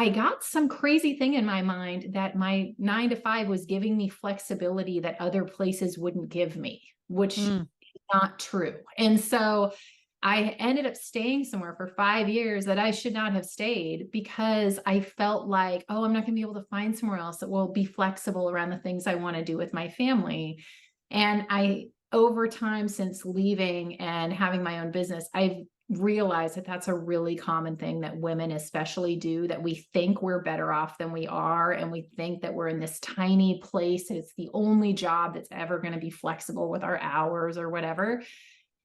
I got some crazy thing in my mind that my 9 to 5 was giving me flexibility that other places wouldn't give me, which is not true. And so I ended up staying somewhere for 5 years that I should not have stayed because I felt like, oh, I'm not going to be able to find somewhere else that will be flexible around the things I want to do with my family. And over time, since leaving and having my own business, I've realized that that's a really common thing that women especially do, that we think we're better off than we are. And we think that we're in this tiny place. And it's the only job that's ever going to be flexible with our hours or whatever.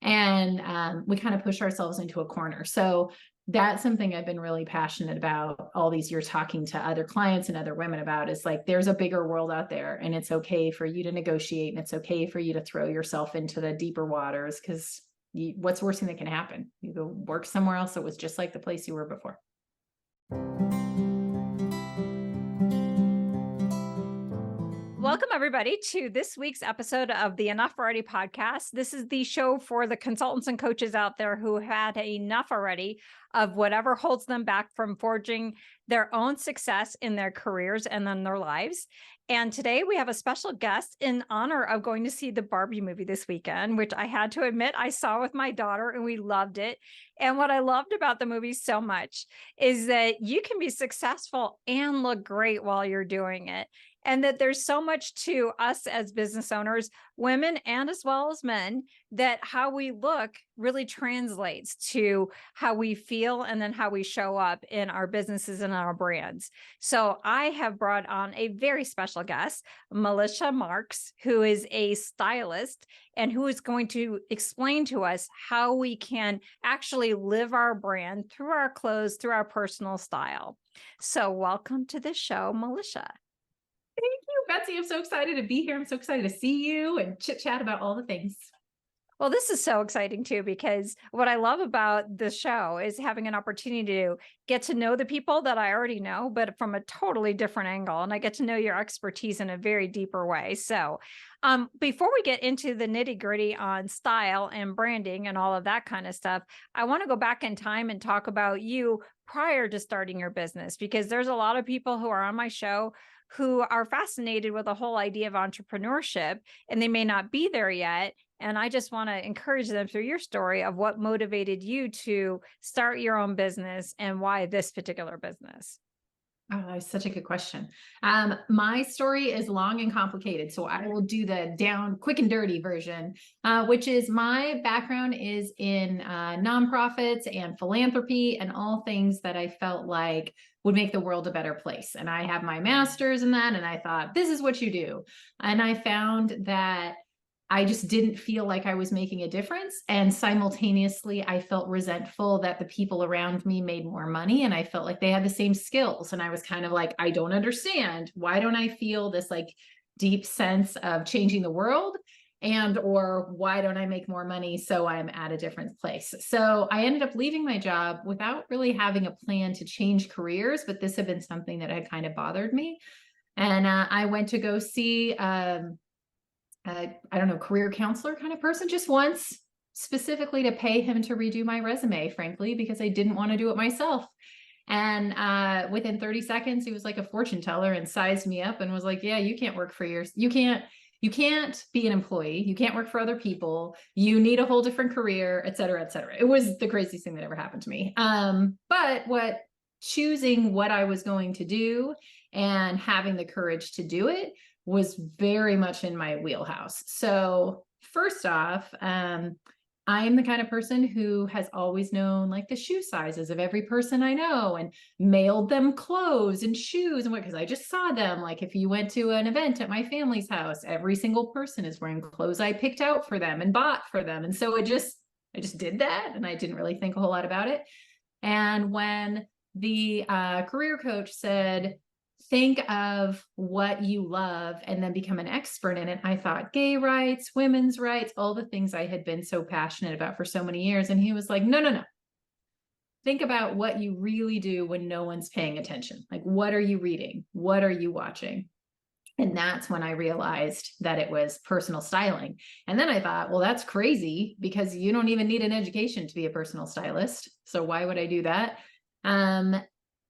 And we kind of push ourselves into a corner. So that's something I've been really passionate about all these years, talking to other clients and other women about, is like, there's a bigger world out there, and it's okay for you to negotiate, and it's okay for you to throw yourself into the deeper waters, because what's the worst thing that can happen? You go work somewhere else that was just like the place you were before. Welcome, everybody, to this week's episode of the Enough Already podcast. This is the show for the consultants and coaches out there who had enough already of whatever holds them back from forging their own success in their careers and in their lives. And today we have a special guest in honor of going to see the Barbie movie this weekend, which I had to admit I saw with my daughter and we loved it. And what I loved about the movie so much is that you can be successful and look great while you're doing it. And that there's so much to us as business owners, women and as well as men, that how we look really translates to how we feel and then how we show up in our businesses and our brands. So I have brought on a very special guest, Mellicia Marx, who is a stylist and who is going to explain to us how we can actually live our brand through our clothes, through our personal style. So welcome to the show, Mellicia. Thank you, Betsy. I'm so excited to be here. I'm so excited to see you and chit chat about all the things. Well, this is so exciting too, because what I love about the show is having an opportunity to get to know the people that I already know, but from a totally different angle. And I get to know your expertise in a very deeper way. So before we get into the nitty gritty on style and branding and all of that kind of stuff, I want to go back in time and talk about you prior to starting your business, because there's a lot of people who are on my show who are fascinated with the whole idea of entrepreneurship, and they may not be there yet. And I just want to encourage them through your story of what motivated you to start your own business and why this particular business. Oh, that's such a good question. My story is long and complicated, so I will do the down quick and dirty version, which is my background is in nonprofits and philanthropy and all things that I felt like would make the world a better place. And I have my master's in that, and I thought, this is what you do. And I found that I just didn't feel like I was making a difference. And simultaneously, I felt resentful that the people around me made more money and I felt like they had the same skills. And I was kind of like, I don't understand. Why don't I feel this like deep sense of changing the world? Or why don't I make more money so I'm at a different place? So I ended up leaving my job without really having a plan to change careers, but this had been something that had kind of bothered me. And I went to go see I don't know, career counselor kind of person just once, specifically to pay him to redo my resume, frankly, because I didn't want to do it myself. And within 30 seconds, he was like a fortune teller and sized me up and was like, yeah, you can't work for you can't be an employee. You can't work for other people. You need a whole different career, et cetera, et cetera. It was the craziest thing that ever happened to me. But choosing what I was going to do and having the courage to do it was very much in my wheelhouse. So first off, I am the kind of person who has always known like the shoe sizes of every person I know and mailed them clothes and shoes and what, because I just saw them. Like if you went to an event at my family's house, every single person is wearing clothes I picked out for them and bought for them. And so I just did that, and I didn't really think a whole lot about it. And when the career coach said, think of what you love and then become an expert in it, I thought gay rights, women's rights, all the things I had been so passionate about for so many years. And he was like, no. Think about what you really do when no one's paying attention. Like, what are you reading? What are you watching? And that's when I realized that it was personal styling. And then I thought, well, that's crazy because you don't even need an education to be a personal stylist. So why would I do that?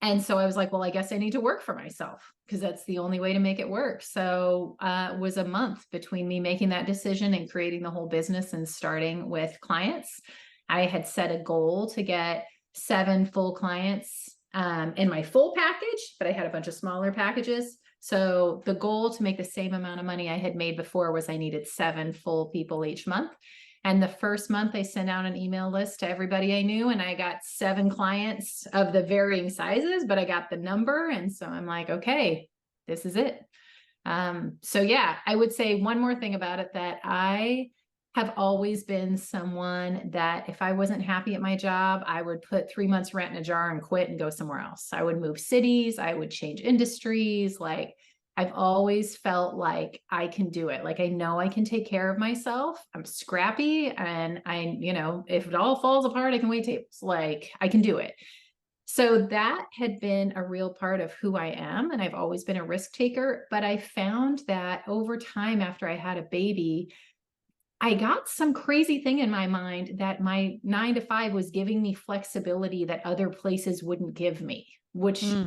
And so I was like, well, I guess I need to work for myself because that's the only way to make it work. So it was a month between me making that decision and creating the whole business and starting with clients. I had set a goal to get 7 full clients in my full package, but I had a bunch of smaller packages. So the goal to make the same amount of money I had made before was I needed 7 full people each month. And the first month I sent out an email list to everybody I knew, and I got 7 clients of the varying sizes, but I got the number. And so I'm like, okay, this is it. So yeah, I would say one more thing about it, that I have always been someone that if I wasn't happy at my job, I would put 3 months rent in a jar and quit and go somewhere else. I would move cities. I would change industries. Like, I've always felt like I can do it. Like, I know I can take care of myself. I'm scrappy, and if it all falls apart, I can wait tables. Like, I can do it. So that had been a real part of who I am. And I've always been a risk taker. But I found that over time, after I had a baby, I got some crazy thing in my mind that my 9 to 5 was giving me flexibility that other places wouldn't give me, which is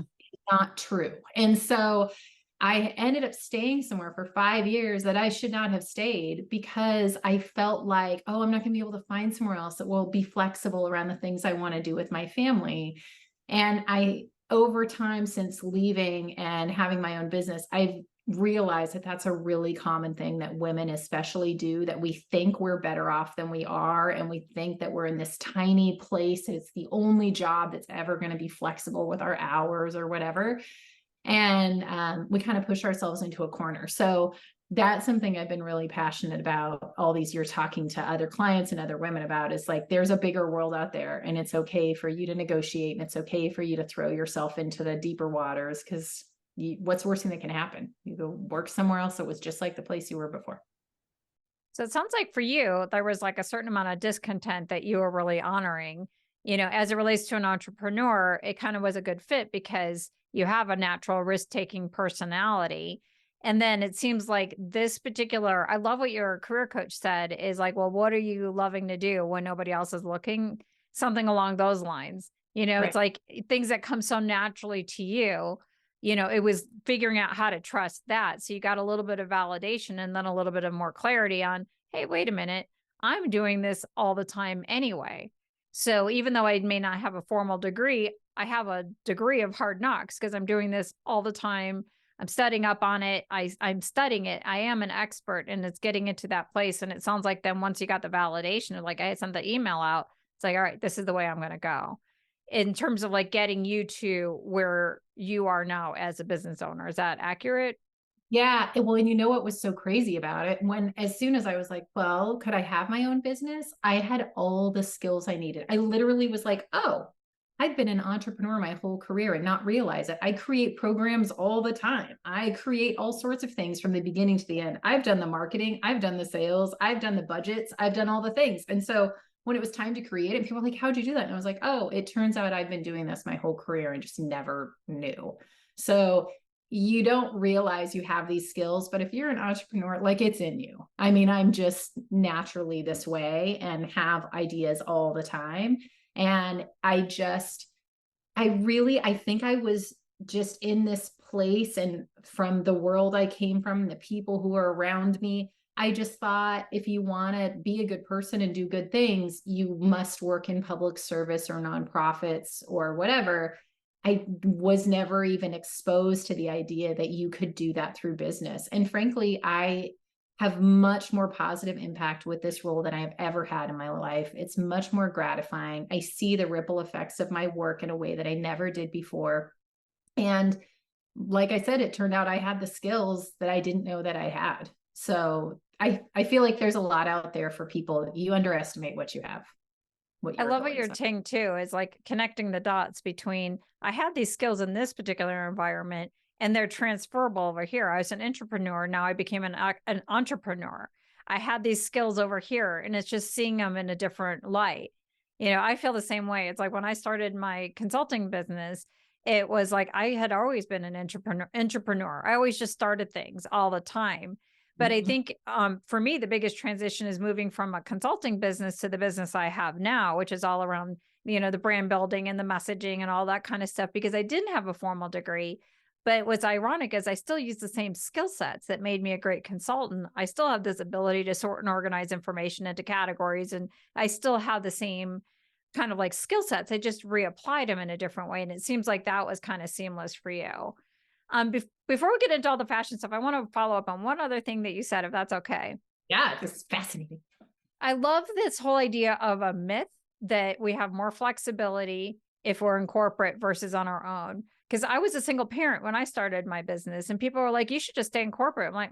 not true. And so I ended up staying somewhere for 5 years that I should not have stayed, because I felt like, oh, I'm not going to be able to find somewhere else that will be flexible around the things I want to do with my family. And over time, since leaving and having my own business, I've realized that that's a really common thing that women especially do, that we think we're better off than we are. And we think that we're in this tiny place. It's the only job that's ever going to be flexible with our hours or whatever. And we kind of push ourselves into a corner. So that's something I've been really passionate about all these years, talking to other clients and other women about, is like, there's a bigger world out there, and it's okay for you to negotiate, and it's okay for you to throw yourself into the deeper waters, because what's the worst thing that can happen? You go work somewhere else that was just like the place you were before. So it sounds like for you, there was like a certain amount of discontent that you were really honoring. As it relates to an entrepreneur, it kind of was a good fit because you have a natural risk-taking personality. And then it seems like this particular, I love what your career coach said, is like, well, what are you loving to do when nobody else is looking? Something along those lines. Right. It's like things that come so naturally to you. It was figuring out how to trust that. So you got a little bit of validation and then a little bit of more clarity on, hey, wait a minute, I'm doing this all the time anyway. So even though I may not have a formal degree, I have a degree of hard knocks because I'm doing this all the time. I'm studying up on it. I'm studying it. I am an expert, and it's getting into that place. And it sounds like then once you got the validation of, like, I sent the email out, it's like, all right, this is the way I'm going to go. In terms of like getting you to where you are now as a business owner. Is that accurate? Yeah. Well, and you know what was so crazy about it? As soon as I was like, well, could I have my own business? I had all the skills I needed. I literally was like, oh, I've been an entrepreneur my whole career and not realize it. I create programs all the time. I create all sorts of things from the beginning to the end. I've done the marketing. I've done the sales. I've done the budgets. I've done all the things. And so when it was time to create it, people were like, how'd you do that? And I was like, oh, it turns out I've been doing this my whole career and just never knew. So you don't realize you have these skills, but if you're an entrepreneur, like, it's in you. I mean, I'm just naturally this way and have ideas all the time. And I think I was just in this place, and from the world I came from, the people who were around me, I just thought, if you want to be a good person and do good things, you must work in public service or nonprofits or whatever. I was never even exposed to the idea that you could do that through business. And frankly, I have much more positive impact with this role than I've ever had in my life. It's much more gratifying. I see the ripple effects of my work in a way that I never did before. And like I said, it turned out I had the skills that I didn't know that I had. So I feel like there's a lot out there for people. You underestimate what you have. I love what you're saying too, is like connecting the dots between, I had these skills in this particular environment and they're transferable over here. I was an entrepreneur. Now I became an entrepreneur. I had these skills over here, and it's just seeing them in a different light. I feel the same way. It's like when I started my consulting business, it was like, I had always been an entrepreneur. I always just started things all the time. But I think for me, the biggest transition is moving from a consulting business to the business I have now, which is all around the brand building and the messaging and all that kind of stuff, because I didn't have a formal degree. But what's ironic is I still use the same skill sets that made me a great consultant. I still have this ability to sort and organize information into categories, and I still have the same kind of like skill sets. I just reapplied them in a different way. And it seems like that was kind of seamless for you. Before we get into all the fashion stuff, I want to follow up on one other thing that you said, if that's okay. Yeah, this is fascinating. I love this whole idea of a myth that we have more flexibility if we're in corporate versus on our own. Because I was a single parent when I started my business, and people were like, you should just stay in corporate. I'm like,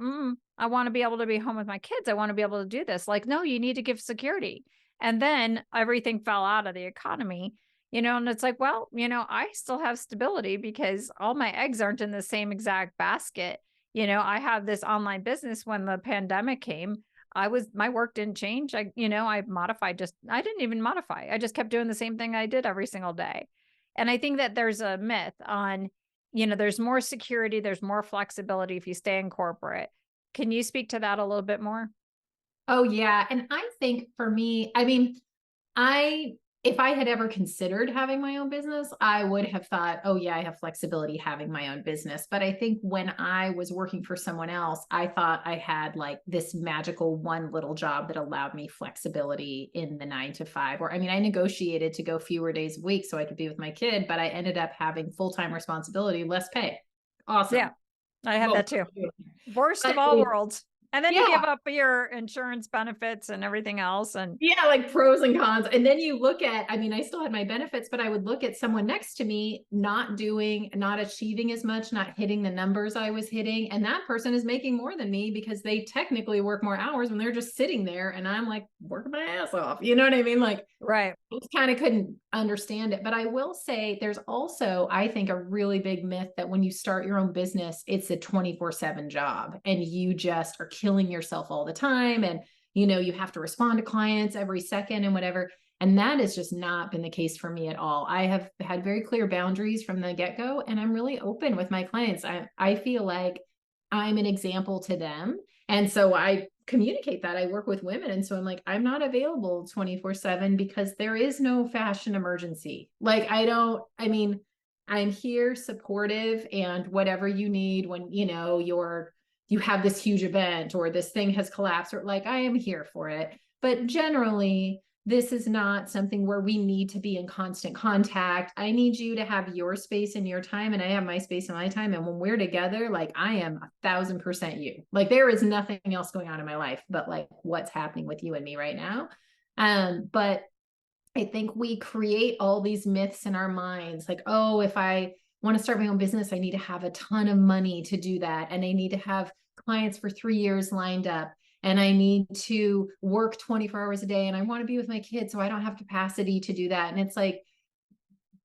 I want to be able to be home with my kids. I want to be able to do this. Like, no, you need to give security. And then everything fell out of the economy, and it's like, well, I still have stability because all my eggs aren't in the same exact basket. I have this online business. When the pandemic came, my work didn't change. I didn't even modify. I just kept doing the same thing I did every single day. And I think that there's a myth on, there's more security, there's more flexibility if you stay in corporate. Can you speak to that a little bit more? Oh yeah. And I think for me, I mean, if I had ever considered having my own business, I would have thought, oh yeah, I have flexibility having my own business. But I think when I was working for someone else, I thought I had like this magical one little job that allowed me flexibility in the 9 to 5. Or, I mean, I negotiated to go fewer days a week so I could be with my kid, but I ended up having full-time responsibility, less pay. Awesome. Yeah, I had that too. Worst of But all worlds. And then you yeah. give up your insurance benefits and everything else. And Yeah, like pros and cons. And then you look at, I mean, I still had my benefits, but I would look at someone next to me not achieving as much, not hitting the numbers I was hitting. And that person is making more than me because they technically work more hours when they're just sitting there. And I'm like working my ass off. You know what I mean? Like, right. I just kind of couldn't understand it. But I will say there's also, I think, a really big myth that when you start your own business, it's a 24/7 job and you just are killing yourself all the time. And, you have to respond to clients every second and whatever. And that has just not been the case for me at all. I have had very clear boundaries from the get-go, and I'm really open with my clients. I feel like I'm an example to them. And so I communicate that. I work with women. And so I'm like, I'm not available 24/7 because there is no fashion emergency. Like, I'm here supportive, and whatever you need when, you have this huge event or this thing has collapsed, or like, I am here for it. But generally, this is not something where we need to be in constant contact. I need you to have your space and your time, and I have my space and my time. And when we're together, like, I am 1,000% you. Like, there is nothing else going on in my life but like what's happening with you and me right now. But I think we create all these myths in our minds, like, oh, if I want to start my own business, I need to have a ton of money to do that. And I need to have clients for 3 years lined up. And I need to work 24 hours a day, and I want to be with my kids, so I don't have capacity to do that. And it's like,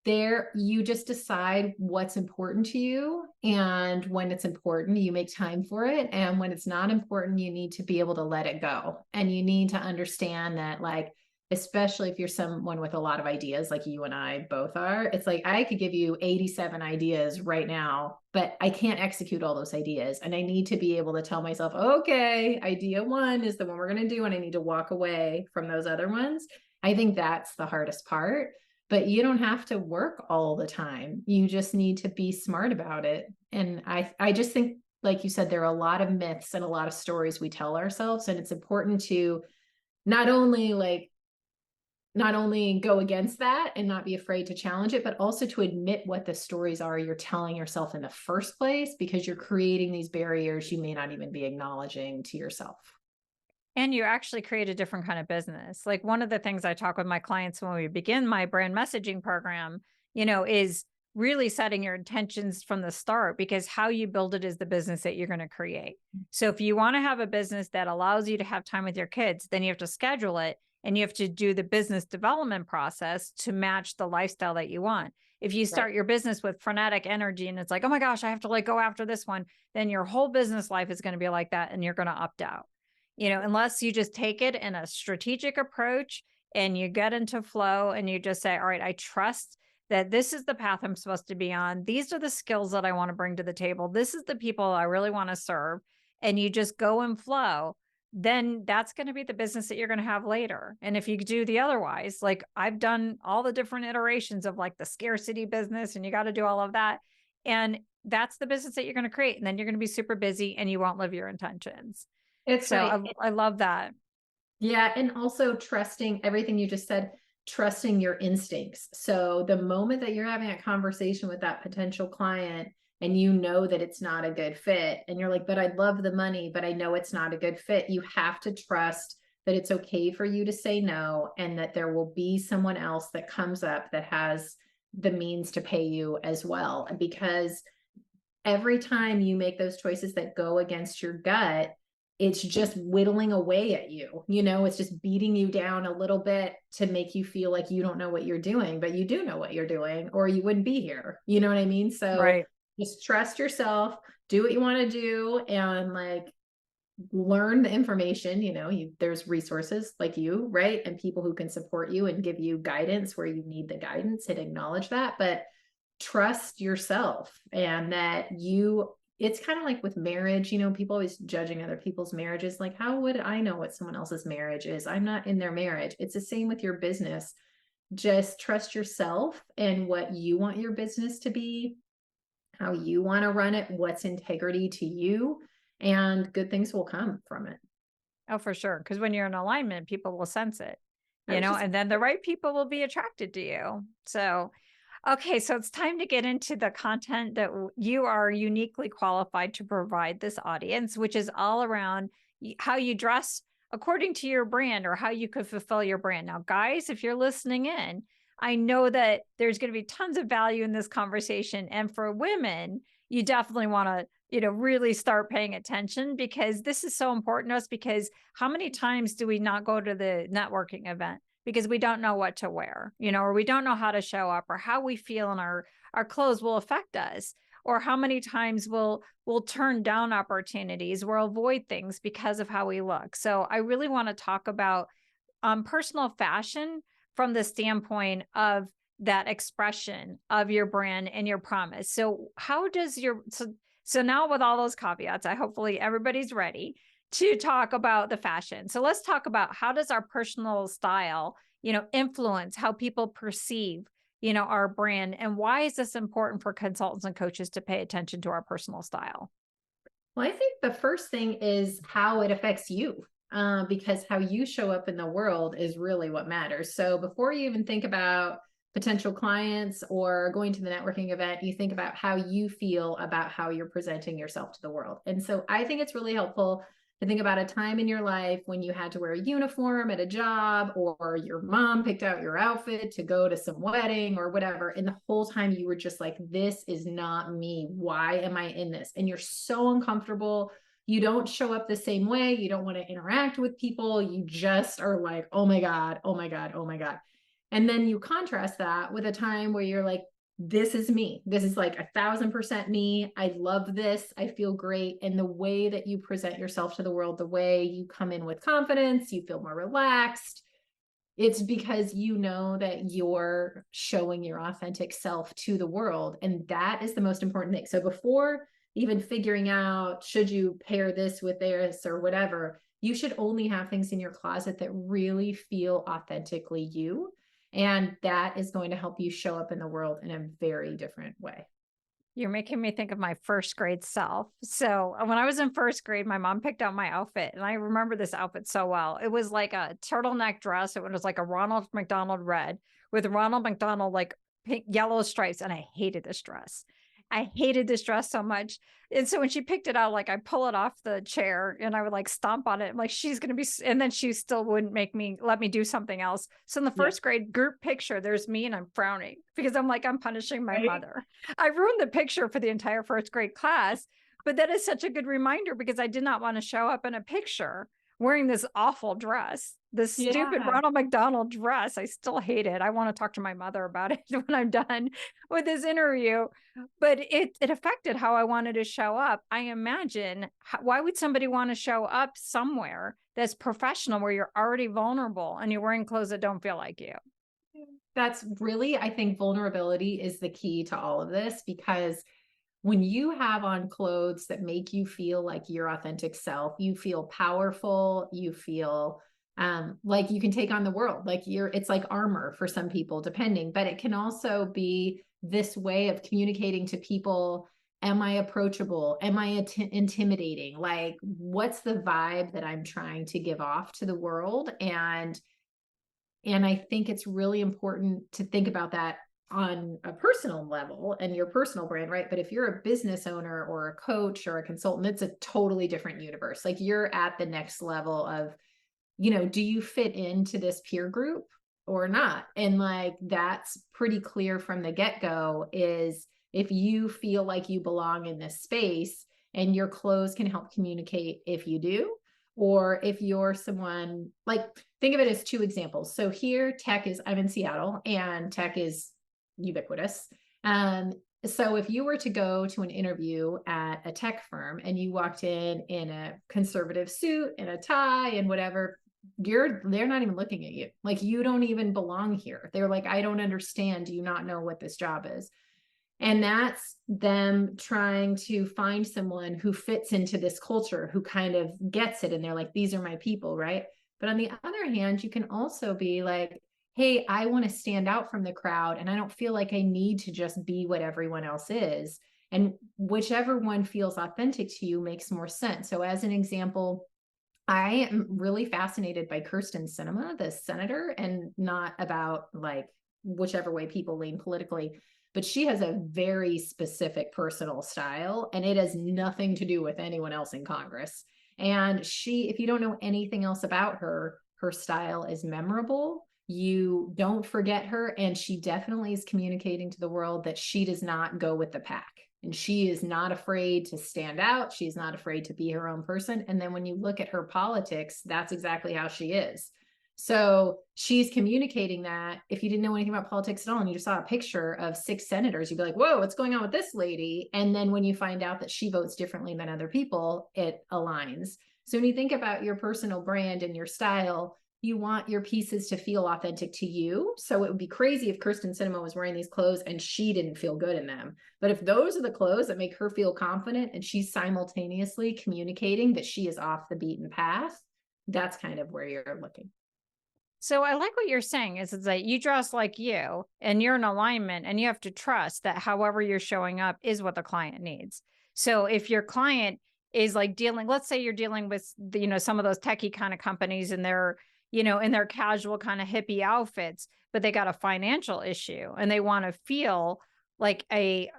you just decide what's important to you. And when it's important, you make time for it. And when it's not important, you need to be able to let it go. And you need to understand that, like, especially if you're someone with a lot of ideas like you and I both are, it's like, I could give you 87 ideas right now, but I can't execute all those ideas. And I need to be able to tell myself, okay, idea 1 is the one we're going to do, and I need to walk away from those other ones. I think that's the hardest part. But you don't have to work all the time. You just need to be smart about it. And I just think, like you said, there are a lot of myths and a lot of stories we tell ourselves. And it's important to not only go against that and not be afraid to challenge it, but also to admit what the stories are you're telling yourself in the first place, because you're creating these barriers you may not even be acknowledging to yourself. And you actually create a different kind of business. Like, one of the things I talk with my clients when we begin my brand messaging program, is really setting your intentions from the start, because how you build it is the business that you're going to create. So if you want to have a business that allows you to have time with your kids, then you have to schedule it, and you have to do the business development process to match the lifestyle that you want. If you start your business with frenetic energy and it's like, oh my gosh, I have to like go after this one, then your whole business life is going to be like that, and you're going to opt out. Unless you just take it in a strategic approach and you get into flow and you just say, all right, I trust that this is the path I'm supposed to be on. These are the skills that I want to bring to the table. This is the people I really want to serve. And you just go and flow. then that's going to be the business that you're going to have later. And if you do the otherwise, like I've done all the different iterations of like the scarcity business, and you got to do all of that. And that's the business that you're going to create. And then you're going to be super busy and you won't live your intentions. It's So right. I love that. Yeah. And also trusting everything you just said, trusting your instincts. So the moment that you're having a conversation with that potential client and you know that it's not a good fit, and you're like, but I love the money, but I know it's not a good fit, you have to trust that it's okay for you to say no, and that there will be someone else that comes up that has the means to pay you as well. Because every time you make those choices that go against your gut, it's just whittling away at you. It's just beating you down a little bit to make you feel like you don't know what you're doing, but you do know what you're doing, or you wouldn't be here. You know what I mean? So Right. just trust yourself, do what you want to do, and like learn the information. There's resources like you, right? And people who can support you and give you guidance where you need the guidance, and acknowledge that. But trust yourself, and that it's kind of like with marriage, people always judging other people's marriages. Like, how would I know what someone else's marriage is? I'm not in their marriage. It's the same with your business. Just trust yourself and what you want your business to be, how you want to run it, what's integrity to you, and good things will come from it. Oh, for sure. Because when you're in alignment, people will sense it, I was just and then the right people will be attracted to you. So, okay, so it's time to get into the content that you are uniquely qualified to provide this audience, which is all around how you dress according to your brand, or how you could fulfill your brand. Now, guys, if you're listening in, I know that there's going to be tons of value in this conversation. And for women, you definitely want to, really start paying attention, because this is so important to us. Because how many times do we not go to the networking event because we don't know what to wear, or we don't know how to show up, or how we feel in our clothes will affect us, or how many times we'll turn down opportunities, we'll avoid things because of how we look. So I really want to talk about personal fashion from the standpoint of that expression of your brand and your promise. So how does so now, with all those caveats, hopefully everybody's ready to talk about the fashion. So let's talk about, how does our personal style, influence how people perceive, our brand, and why is this important for consultants and coaches to pay attention to our personal style? Well, I think the first thing is how it affects you, because how you show up in the world is really what matters. So before you even think about potential clients or going to the networking event, you think about how you feel about how you're presenting yourself to the world. And so I think it's really helpful to think about a time in your life when you had to wear a uniform at a job, or your mom picked out your outfit to go to some wedding or whatever. And the whole time you were just like, this is not me. Why am I in this? And you're so uncomfortable. You don't show up the same way. You don't want to interact with people. You just are like, oh my God, oh my God, oh my God. And then you contrast that with a time where you're like, this is me. This is like 1,000% me. I love this. I feel great. And the way that you present yourself to the world, the way you come in with confidence, you feel more relaxed. It's because you know that you're showing your authentic self to the world. And that is the most important thing. So before even figuring out, should you pair this with this or whatever, you should only have things in your closet that really feel authentically you. And that is going to help you show up in the world in a very different way. You're making me think of my first grade self. So when I was in first grade, my mom picked out my outfit, and I remember this outfit so well. It was like a turtleneck dress. It was like a Ronald McDonald red with Ronald McDonald like pink, yellow stripes. And I hated this dress. I hated this dress so much. And so when she picked it out, like I pull it off the chair and I would like stomp on it. I'm like, she's going to be, and then she still wouldn't let me do something else. So in the first grade group picture, there's me and I'm frowning because I'm like, I'm punishing my mother. I ruined the picture for the entire first grade class, but that is such a good reminder, because I did not want to show up in a picture wearing this awful dress, this stupid Ronald McDonald dress. I still hate it. I want to talk to my mother about it when I'm done with this interview. But it affected how I wanted to show up. I imagine, why would somebody want to show up somewhere that's professional, where you're already vulnerable and you're wearing clothes that don't feel like you? That's really, I think vulnerability is the key to all of this, because when you have on clothes that make you feel like your authentic self, you feel powerful, you feel like you can take on the world. Like it's like armor for some people, depending, but it can also be this way of communicating to people. Am I approachable? Am I intimidating? Like, what's the vibe that I'm trying to give off to the world? And I think it's really important to think about that on a personal level and your personal brand, right? But if you're a business owner or a coach or a consultant, it's a totally different universe. Like you're at the next level of, do you fit into this peer group or not? And like, that's pretty clear from the get-go is if you feel like you belong in this space and your clothes can help communicate if you do, or if you're someone like, think of it as two examples. So here I'm in Seattle and tech is ubiquitous. So if you were to go to an interview at a tech firm and you walked in a conservative suit and a tie and whatever, they're not even looking at you. Like you don't even belong here. They're like, I don't understand. Do you not know what this job is? And that's them trying to find someone who fits into this culture, who kind of gets it. And they're like, these are my people, right? But on the other hand, you can also be like, hey, I want to stand out from the crowd and I don't feel like I need to just be what everyone else is. And whichever one feels authentic to you makes more sense. So as an example, I am really fascinated by Kyrsten Sinema, the senator, and not about like whichever way people lean politically, but she has a very specific personal style and it has nothing to do with anyone else in Congress. And if you don't know anything else about her, her style is memorable. You don't forget her. And she definitely is communicating to the world that she does not go with the pack. And she is not afraid to stand out. She's not afraid to be her own person. And then when you look at her politics, that's exactly how she is. So she's communicating that. If you didn't know anything about politics at all and you just saw a picture of 6 senators, you'd be like, whoa, what's going on with this lady? And then when you find out that she votes differently than other people, it aligns. So when you think about your personal brand and your style, you want your pieces to feel authentic to you. So it would be crazy if Kyrsten Sinema was wearing these clothes and she didn't feel good in them. But if those are the clothes that make her feel confident and she's simultaneously communicating that she is off the beaten path, that's kind of where you're looking. So I like what you're saying is that you dress like you and you're in alignment and you have to trust that however you're showing up is what the client needs. So if your client is like let's say you're dealing with, some of those techie kind of companies and they're, in their casual kind of hippie outfits, but they got a financial issue and they want to feel like a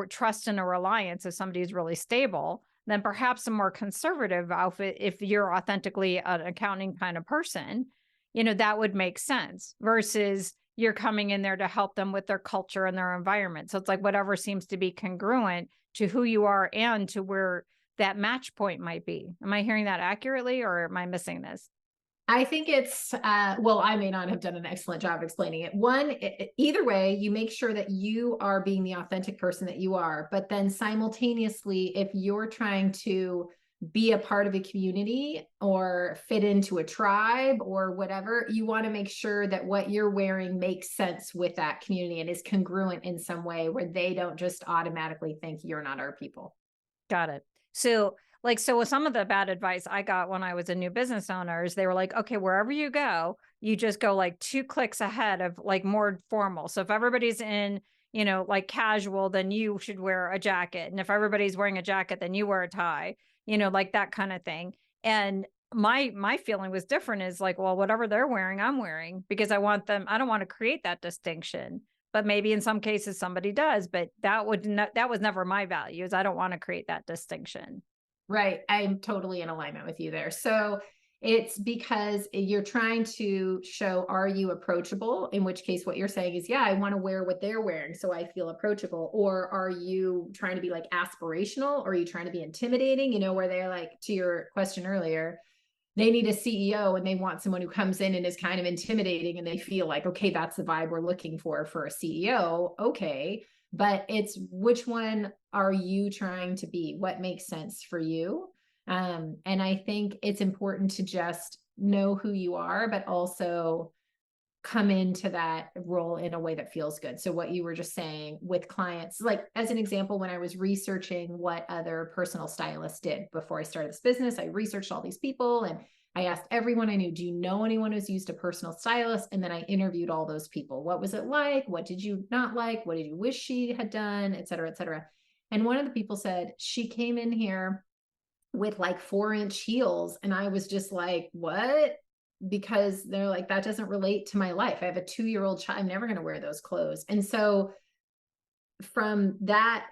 trust and a reliance if somebody's really stable, then perhaps a more conservative outfit, if you're authentically an accounting kind of person, that would make sense versus you're coming in there to help them with their culture and their environment. So it's like whatever seems to be congruent to who you are and to where that match point might be. Am I hearing that accurately or am I missing this? I think it's, well, I may not have done an excellent job explaining it. Either way, you make sure that you are being the authentic person that you are, but then simultaneously, if you're trying to be a part of a community or fit into a tribe or whatever, you want to make sure that what you're wearing makes sense with that community and is congruent in some way where they don't just automatically think you're not our people. Got it. So with some of the bad advice I got when I was a new business owner is they were like, okay, wherever you go, you just go like 2 clicks ahead of like more formal. So if everybody's in, like casual, then you should wear a jacket. And if everybody's wearing a jacket, then you wear a tie, like that kind of thing. And my feeling was different is like, well, whatever they're wearing, I'm wearing because I don't want to create that distinction. But maybe in some cases somebody does, but that was never my values. I don't want to create that distinction. Right. I'm totally in alignment with you there. So it's because you're trying to show, are you approachable? In which case, what you're saying is, yeah, I want to wear what they're wearing so I feel approachable. Or are you trying to be like aspirational? Or are you trying to be intimidating? Where they're like, to your question earlier, they need a CEO and they want someone who comes in and is kind of intimidating and they feel like, okay, that's the vibe we're looking for a CEO. Okay. But it's which one are you trying to be? What makes sense for you? And I think it's important to just know who you are, but also come into that role in a way that feels good. So what you were just saying with clients, like as an example, when I was researching what other personal stylists did before I started this business, I researched all these people and I asked everyone I knew, do you know anyone who's used a personal stylist? And then I interviewed all those people. What was it like? What did you not like? What did you wish she had done, et cetera, et cetera. And one of the people said she came in here with like 4-inch heels. And I was just like, what? Because they're like, that doesn't relate to my life. I have a 2-year-old child. I'm never going to wear those clothes. And so from that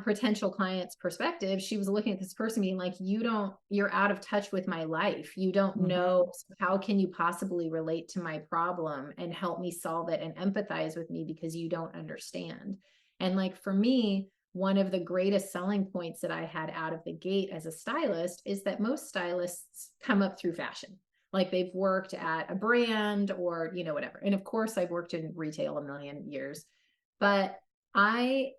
potential client's perspective, she was looking at this person being like, you're out of touch with my life. You don't know, how can you possibly relate to my problem and help me solve it and empathize with me because you don't understand. And like, for me, one of the greatest selling points that I had out of the gate as a stylist is that most stylists come up through fashion. Like they've worked at a brand or, whatever. And of course I've worked in retail a million years, but I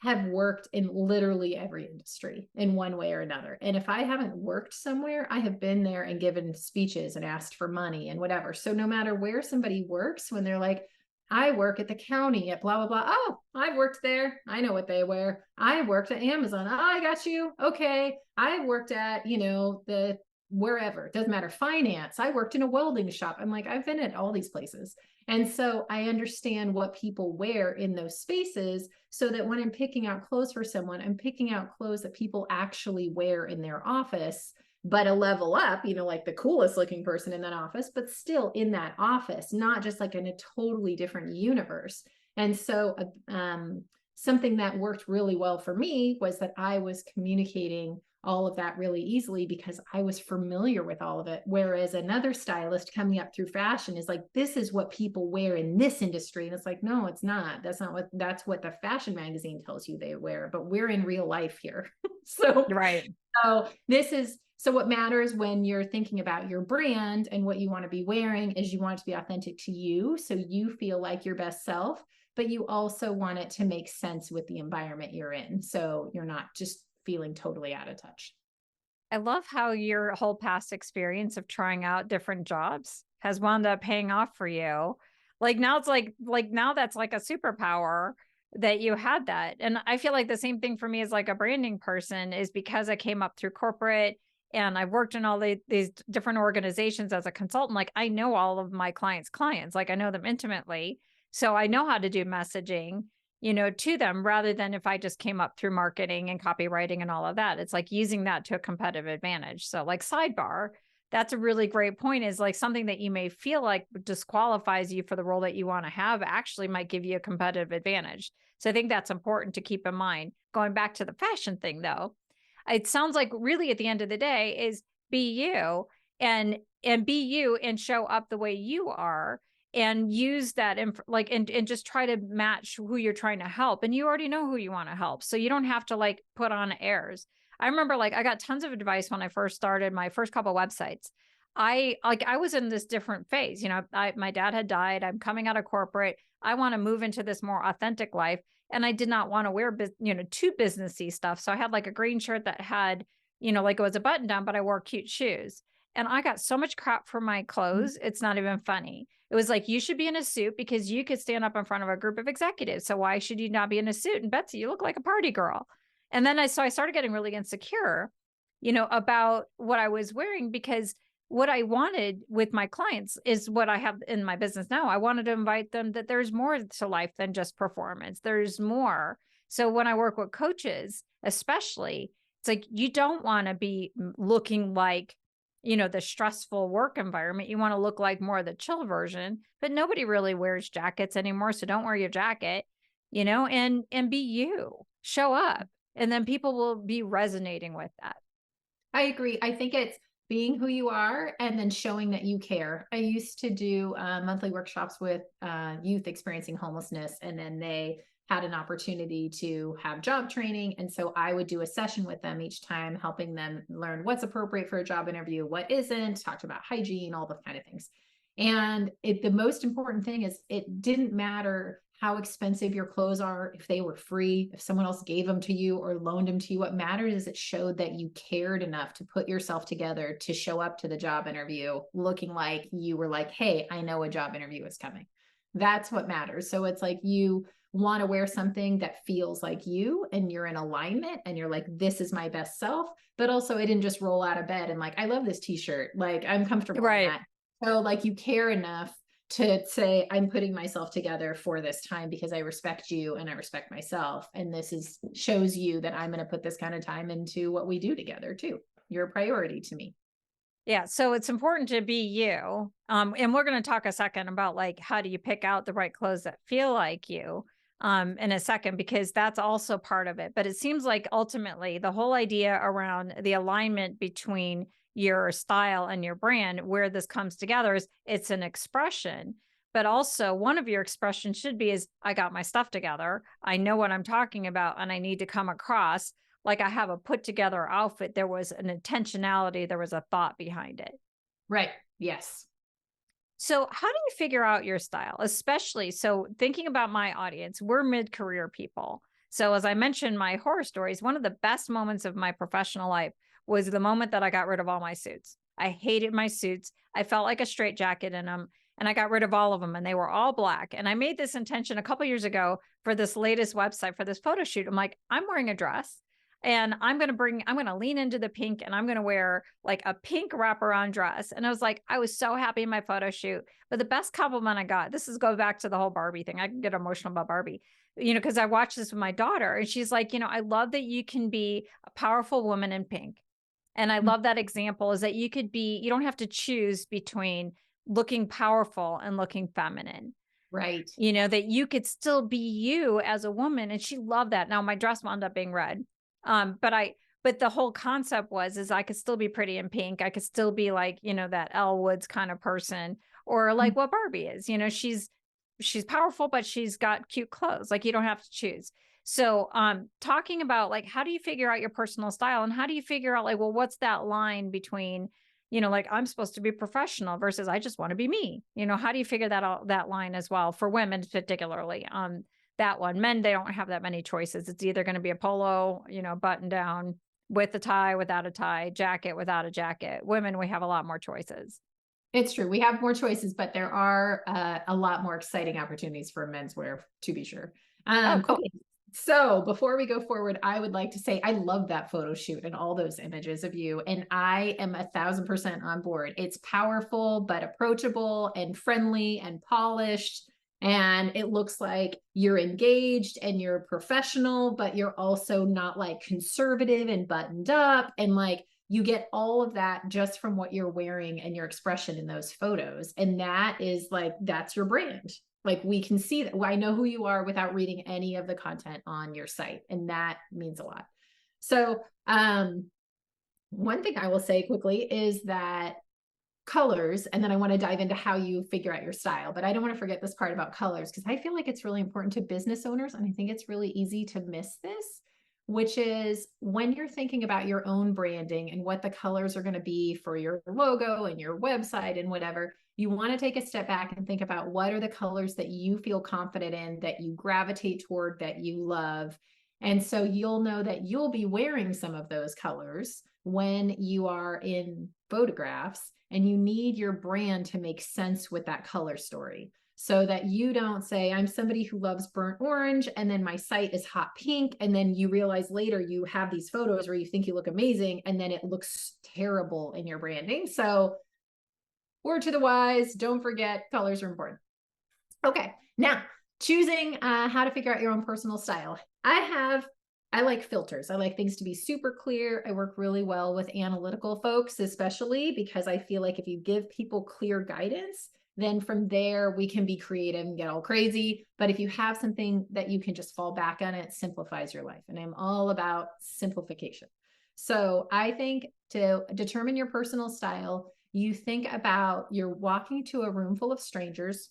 have worked in literally every industry in one way or another. And if I haven't worked somewhere, I have been there and given speeches and asked for money and whatever. So no matter where somebody works, when they're like, I work at the county at blah, blah, blah. Oh, I've worked there. I know what they wear. I worked at Amazon. Oh, I got you. Okay. I worked at, the wherever, it doesn't matter. Finance. I worked in a welding shop. I'm like, I've been at all these places. And so I understand what people wear in those spaces so that when I'm picking out clothes for someone, I'm picking out clothes that people actually wear in their office, but a level up, like the coolest looking person in that office, but still in that office, not just like in a totally different universe. And so something that worked really well for me was that I was communicating all of that really easily because I was familiar with all of it. Whereas another stylist coming up through fashion is like, this is what people wear in this industry. And it's like, no, it's not. That's what the fashion magazine tells you they wear, but we're in real life here. So what matters when you're thinking about your brand and what you want to be wearing is you want it to be authentic to you. So you feel like your best self, but you also want it to make sense with the environment you're in. So you're not just feeling totally out of touch. I love how your whole past experience of trying out different jobs has wound up paying off for you. Like now it's like now that's like a superpower that you had that. And I feel like the same thing for me as like a branding person is because I came up through corporate and I've worked in all these different organizations as a consultant. Like I know all of my clients, like I know them intimately. So I know how to do messaging, to them rather than if I just came up through marketing and copywriting and all of that. It's like using that to a competitive advantage. So like sidebar, that's a really great point is like something that you may feel like disqualifies you for the role that you want to have actually might give you a competitive advantage. So I think that's important to keep in mind. Going back to the fashion thing though, it sounds like really at the end of the day is be you and be you and show up the way you are and use that and just try to match who you're trying to help. And you already know who you want to help. So you don't have to like put on airs. I remember like I got tons of advice when I first started my first couple of websites. I was in this different phase. My dad had died. I'm coming out of corporate. I want to move into this more authentic life. And I did not want to wear, too businessy stuff. So I had like a green shirt that had, like it was a button down, but I wore cute shoes. And I got so much crap for my clothes. It's not even funny. It was like, you should be in a suit because you could stand up in front of a group of executives. So why should you not be in a suit? And Betsy, you look like a party girl. And then I started getting really insecure, about what I was wearing because what I wanted with my clients is what I have in my business now. I wanted to invite them that there's more to life than just performance. There's more. So when I work with coaches, especially, it's like, you don't want to be looking like, the stressful work environment. You want to look like more of the chill version, but nobody really wears jackets anymore. So don't wear your jacket, and be you, show up. And then people will be resonating with that. I agree. I think it's being who you are and then showing that you care. I used to do monthly workshops with youth experiencing homelessness, and then they had an opportunity to have job training. And so I would do a session with them each time, helping them learn what's appropriate for a job interview, what isn't, talked about hygiene, all those kind of things. And the most important thing is it didn't matter how expensive your clothes are, if they were free, if someone else gave them to you or loaned them to you. What matters is it showed that you cared enough to put yourself together to show up to the job interview looking like you were like, hey, I know a job interview is coming. That's what matters. So it's like you want to wear something that feels like you and you're in alignment and you're like, this is my best self. But also, I didn't just roll out of bed and like, I love this t-shirt. Like, I'm comfortable in that. So like, you care enough to say, I'm putting myself together for this time because I respect you and I respect myself. And this shows you that I'm going to put this kind of time into what we do together too. You're a priority to me. Yeah. So it's important to be you. And we're going to talk a second about like, how do you pick out the right clothes that feel like you in a second, because that's also part of it. But it seems like ultimately the whole idea around the alignment between your style and your brand, where this comes together is it's an expression, but also one of your expressions should be is I got my stuff together. I know what I'm talking about and I need to come across like I have a put together outfit. There was an intentionality. There was a thought behind it. Right. Yes. So how do you figure out your style? Especially, so thinking about my audience, we're mid-career people. So as I mentioned, my horror stories, one of the best moments of my professional life was the moment that I got rid of all my suits. I hated my suits. I felt like a straitjacket in them. And I got rid of all of them and they were all black. And I made this intention a couple years ago for this latest website for this photo shoot. I'm like, I'm wearing a dress. And I'm going to lean into the pink and I'm going to wear like a pink wraparound dress. And I was like, I was so happy in my photo shoot. But the best compliment I got, this is go back to the whole Barbie thing. I can get emotional about Barbie, because I watched this with my daughter and she's like, I love that you can be a powerful woman in pink. And I love that example is that you don't have to choose between looking powerful and looking feminine. Right. That you could still be you as a woman. And she loved that. Now my dress wound up being red. But the whole concept is I could still be pretty in pink. I could still be like, that Elle Woods kind of person, or like what Barbie is, she's powerful, but she's got cute clothes. Like you don't have to choose. So, talking about like, how do you figure out your personal style and how do you figure out like, well, what's that line between, like I'm supposed to be professional versus I just want to be me, how do you figure that out, that line as well for women, particularly, that one. Men, they don't have that many choices. It's either going to be a polo, button down with a tie, without a tie, jacket, without a jacket. Women, we have a lot more choices. It's true. We have more choices, but there are a lot more exciting opportunities for menswear, to be sure. Cool. Okay. So before we go forward, I would like to say, I love that photo shoot and all those images of you. And I am 1,000% on board. It's powerful, but approachable and friendly and polished. And it looks like you're engaged and you're professional, but you're also not like conservative and buttoned up. And like you get all of that just from what you're wearing and your expression in those photos. And that is like, that's your brand. Like we can see that. I know who you are without reading any of the content on your site. And that means a lot. So one thing I will say quickly is that colors, and then I want to dive into how you figure out your style, but I don't want to forget this part about colors because I feel like it's really important to business owners. And I think it's really easy to miss this, which is when you're thinking about your own branding and what the colors are going to be for your logo and your website and whatever, you want to take a step back and think about what are the colors that you feel confident in, that you gravitate toward, that you love. And so you'll know that you'll be wearing some of those colors when you are in photographs, and you need your brand to make sense with that color story so that you don't say, I'm somebody who loves burnt orange, and then my site is hot pink. And then you realize later you have these photos where you think you look amazing, and then it looks terrible in your branding. So word to the wise, don't forget colors are important. Okay, now choosing how to figure out your own personal style. I like filters. I like things to be super clear. I work really well with analytical folks, especially because I feel like if you give people clear guidance, then from there we can be creative and get all crazy. But if you have something that you can just fall back on, it simplifies your life. And I'm all about simplification. So I think to determine your personal style, you think about you're walking to a room full of strangers.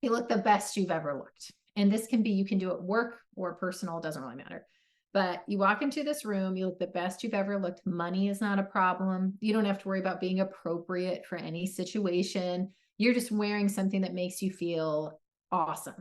You look the best you've ever looked. And this can be, you can do it work or personal, doesn't really matter. But you walk into this room, you look the best you've ever looked. Money is not a problem. You don't have to worry about being appropriate for any situation. You're just wearing something that makes you feel awesome.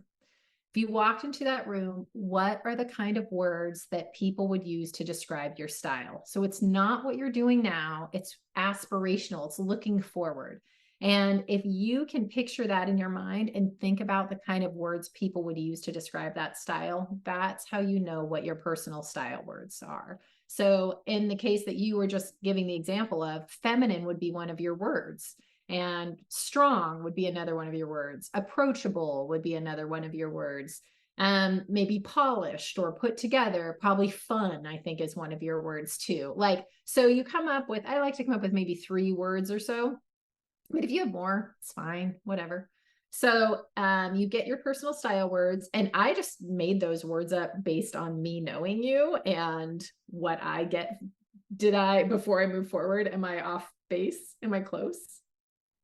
If you walked into that room, what are the kind of words that people would use to describe your style? So it's not what you're doing now, it's aspirational, it's looking forward. And if you can picture that in your mind and think about the kind of words people would use to describe that style, that's how you know what your personal style words are. So in the case that you were just giving the example of, feminine would be one of your words. And strong would be another one of your words. Approachable would be another one of your words. Maybe polished or put together. Probably fun, I think, is one of your words too. Like, so you come up with, I like to come up with maybe 3 words or so. But if you have more, it's fine, whatever. So you get your personal style words. And I just made those words up based on me knowing you and what I get. Before I move forward, am I off base? Am I close?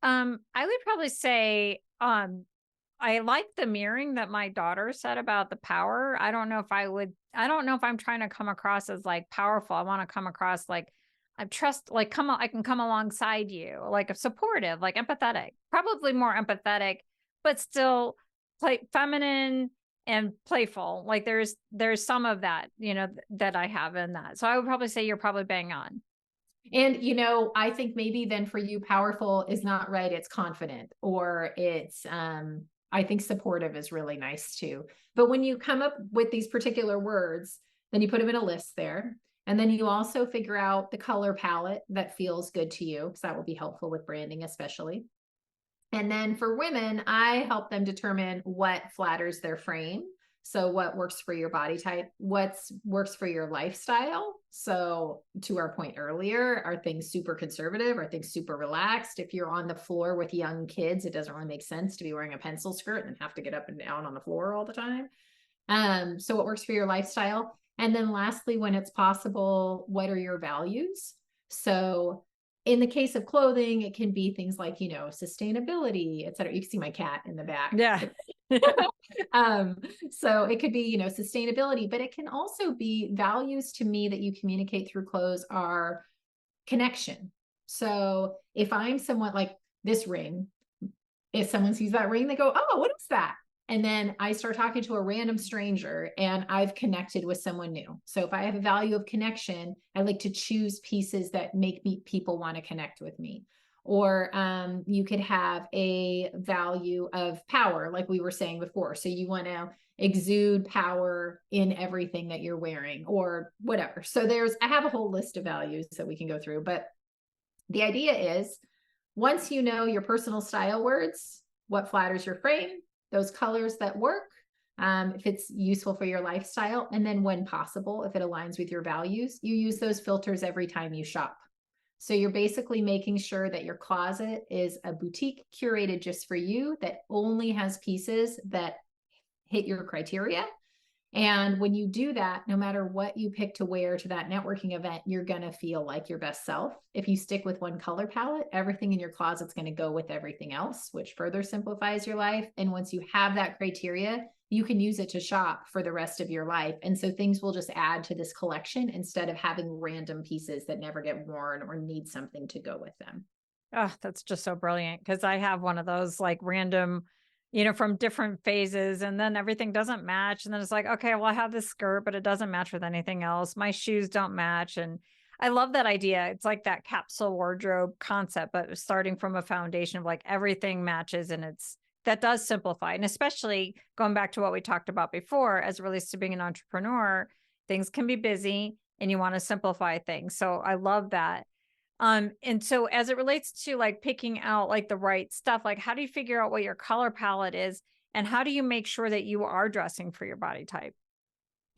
I would probably say, I like the mirroring that my daughter said about the power. I don't know if I'm trying to come across as like powerful. I want to come across like I trust, like I can come alongside you, like supportive, like empathetic, probably more empathetic, but still like feminine and playful. Like there's some of that, that I have in that. So I would probably say you're probably bang on. And, I think maybe then for you, powerful is not right. It's confident, or it's, I think supportive is really nice too. But when you come up with these particular words, then you put them in a list there. And then you also figure out the color palette that feels good to you, because that will be helpful with branding, especially. And then for women, I help them determine what flatters their frame. So what works for your body type, what works for your lifestyle. So to our point earlier, are things super conservative? Are things super relaxed? If you're on the floor with young kids, it doesn't really make sense to be wearing a pencil skirt and have to get up and down on the floor all the time. So what works for your lifestyle? And then lastly, when it's possible, what are your values? So in the case of clothing, it can be things like, sustainability, et cetera. You can see my cat in the back. Yeah. So it could be, sustainability, but it can also be values to me that you communicate through clothes are connection. So if I'm somewhat like this ring, if someone sees that ring, they go, "Oh, what is that?" And then I start talking to a random stranger and I've connected with someone new. So if I have a value of connection, I like to choose pieces that make people want to connect with me. Or you could have a value of power, like we were saying before. So you want to exude power in everything that you're wearing or whatever. So I have a whole list of values that we can go through. But the idea is, once you know your personal style words, what flatters your frame, those colors that work, if it's useful for your lifestyle, and then when possible, if it aligns with your values, you use those filters every time you shop. So you're basically making sure that your closet is a boutique curated just for you, that only has pieces that hit your criteria. And when you do that, no matter what you pick to wear to that networking event, you're going to feel like your best self. If you stick with one color palette, everything in your closet's going to go with everything else, which further simplifies your life. And once you have that criteria, you can use it to shop for the rest of your life. And so things will just add to this collection instead of having random pieces that never get worn or need something to go with them. Oh, that's just so brilliant. Because I have one of those like random, from different phases, and then everything doesn't match. And then it's like, okay, well, I have this skirt, but it doesn't match with anything else. My shoes don't match. And I love that idea. It's like that capsule wardrobe concept, but starting from a foundation of like everything matches, and that does simplify. And especially going back to what we talked about before, as it relates to being an entrepreneur, things can be busy and you want to simplify things. So I love that. And so as it relates to like picking out like the right stuff, like how do you figure out what your color palette is, and how do you make sure that you are dressing for your body type?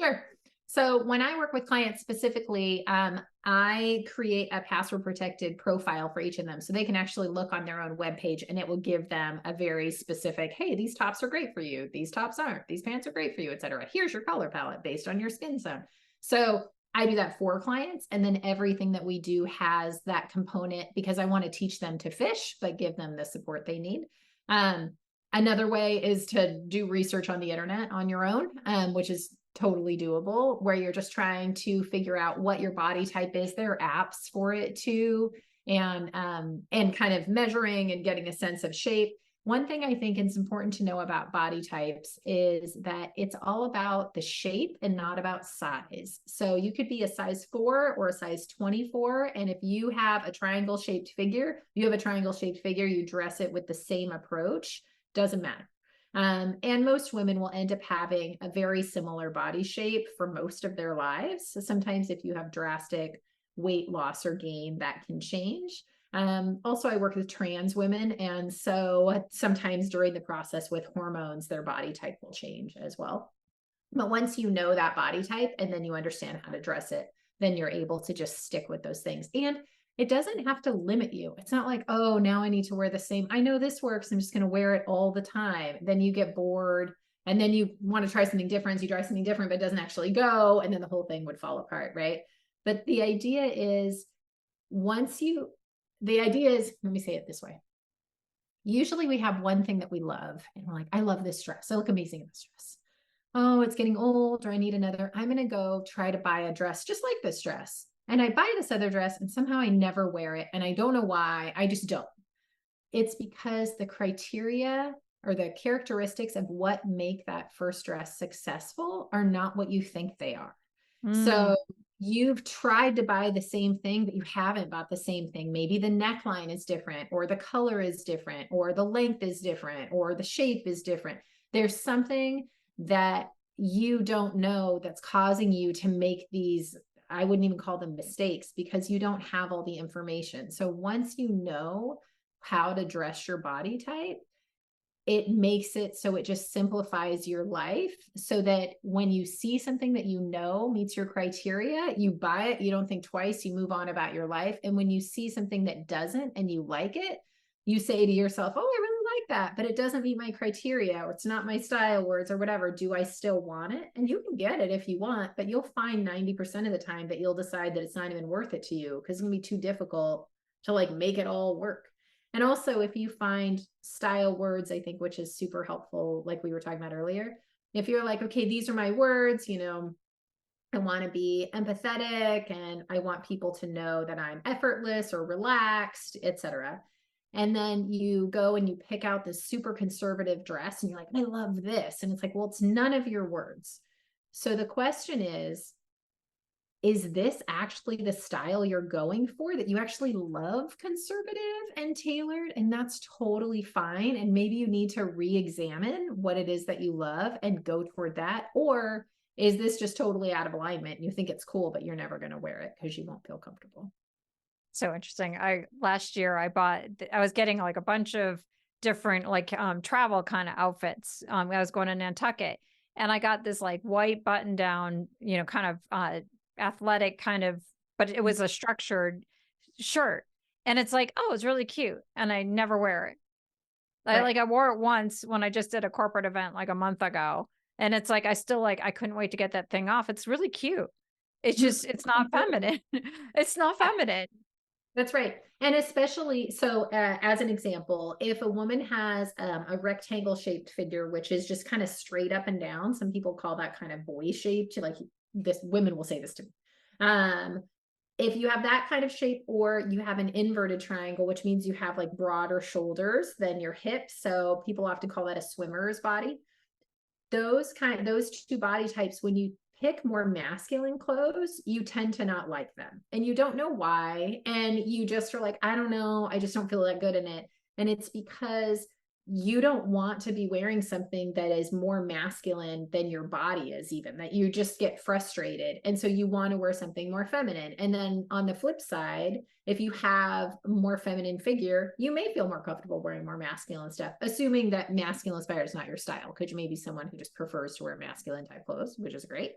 Sure. So when I work with clients specifically, I create a password protected profile for each of them. So they can actually look on their own webpage and it will give them a very specific, hey, these tops are great for you. These tops aren't. These pants are great for you, et cetera. Here's your color palette based on your skin tone. So I do that for clients. And then everything that we do has that component because I want to teach them to fish, but give them the support they need. Another way is to do research on the internet on your own, which is totally doable, where you're just trying to figure out what your body type is. There are apps for it too, and kind of measuring and getting a sense of shape. One thing I think is important to know about body types is that it's all about the shape and not about size. So you could be a size 4 or a size 24. And if you have a triangle shaped figure, you have a triangle shaped figure, you dress it with the same approach, doesn't matter. And most women will end up having a very similar body shape for most of their lives. So sometimes if you have drastic weight loss or gain, that can change. Also, I work with trans women. And so sometimes during the process with hormones, their body type will change as well. But once you know that body type and then you understand how to dress it, then you're able to just stick with those things. And it doesn't have to limit you. It's not like, oh, now I need to wear the same. I know this works. I'm just going to wear it all the time. Then you get bored and then you want to try something different. So you try something different, but it doesn't actually go. And then the whole thing would fall apart, right? But the idea is let me say it this way. Usually we have one thing that we love and we're like, I love this dress. I look amazing in this dress. Oh, it's getting old or I need another. I'm going to go try to buy a dress just like this dress. And I buy this other dress and somehow I never wear it. And I don't know why. I just don't. It's because the criteria or the characteristics of what make that first dress successful are not what you think they are. So you've tried to buy the same thing, but you haven't bought the same thing. Maybe the neckline is different, or the color is different, or the length is different, or the shape is different. There's something that you don't know that's causing you to make these, I wouldn't even call them mistakes, because you don't have all the information. So once you know how to dress your body type, it makes it so it just simplifies your life so that when you see something that you know meets your criteria, you buy it, you don't think twice, you move on about your life. And when you see something that doesn't and you like it, you say to yourself, oh, I really like that, but it doesn't meet my criteria, or it's not my style words or whatever. Do I still want it? And you can get it if you want, but you'll find 90% of the time that you'll decide that it's not even worth it to you because it's gonna be too difficult to like make it all work. And also, if you find style words, I think, which is super helpful, like we were talking about earlier, if you're like, okay, these are my words, I want to be empathetic and I want people to know that I'm effortless or relaxed, etc. And then you go and you pick out this super conservative dress and you're like, I love this. And it's like, well, it's none of your words. So the question is this actually the style you're going for, that you actually love conservative and tailored? And that's totally fine. And maybe you need to re-examine what it is that you love and go toward that. Or is this just totally out of alignment and you think it's cool, but you're never going to wear it because you won't feel comfortable? So interesting. Last year I was getting like a bunch of different travel kind of outfits. I was going to Nantucket and I got this like white button down, kind of athletic kind of, but it was a structured shirt. And it's like, oh, it's really cute. And I never wear it. Right. I wore it once when I just did a corporate event like a month ago. And it's like, I couldn't wait to get that thing off. It's really cute. It's just, it's not feminine. It's not feminine. That's right. And especially, so as an example, if a woman has a rectangle shaped figure, which is just kind of straight up and down, some people call that kind of boy shaped, like this, women will say this to me. If you have that kind of shape, or you have an inverted triangle, which means you have like broader shoulders than your hips. So people often call that a swimmer's body. Those two body types, when you pick more masculine clothes, you tend to not like them and you don't know why. And you just are like, I don't know, I just don't feel that good in it. And it's because you don't want to be wearing something that is more masculine than your body is, even, that you just get frustrated. And so you want to wear something more feminine. And then on the flip side, if you have a more feminine figure, you may feel more comfortable wearing more masculine stuff, assuming that masculine inspired is not your style, because you may be someone who just prefers to wear masculine type clothes, which is great.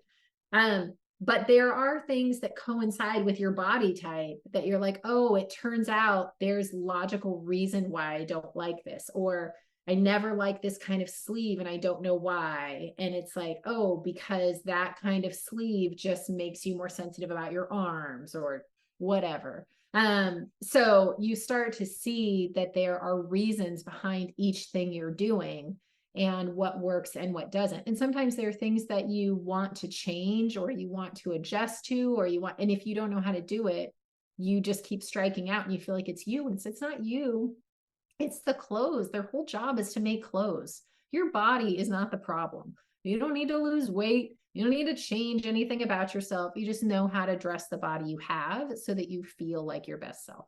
But there are things that coincide with your body type that you're like, oh, it turns out there's logical reason why I don't like this, or I never like this kind of sleeve and I don't know why. And it's like, oh, because that kind of sleeve just makes you more sensitive about your arms or whatever. So you start to see that there are reasons behind each thing you're doing and what works and what doesn't. And sometimes there are things that you want to change or you want to adjust to, or and if you don't know how to do it, you just keep striking out and you feel like it's you, and it's not you. It's the clothes. Their whole job is to make clothes. Your body is not the problem. You don't need to lose weight. You don't need to change anything about yourself. You just know how to dress the body you have so that you feel like your best self.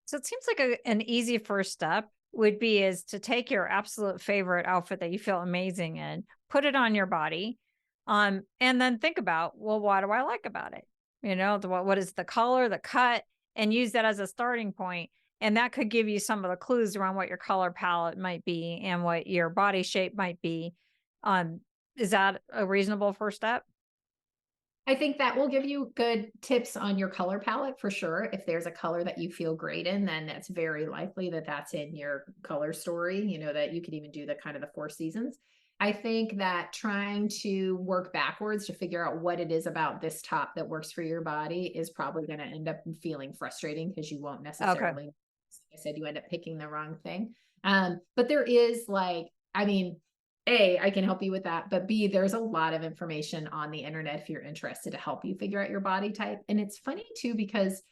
So it seems like an easy first step would be is to take your absolute favorite outfit that you feel amazing in, put it on your body, and then think about, well, what do I like about it? What is the color, the cut, and use that as a starting point. And that could give you some of the clues around what your color palette might be and what your body shape might be. Um, is that a reasonable first step? I think that will give you good tips on your color palette for sure. If there's a color that you feel great in, then it's very likely that that's in your color story, that you could even do the kind of the 4 seasons. I think that trying to work backwards to figure out what it is about this top that works for your body is probably going to end up feeling frustrating because you won't Okay. necessarily, like I said, you end up picking the wrong thing. But there is A, I can help you with that, but B, there's a lot of information on the internet if you're interested to help you figure out your body type. And it's funny too, because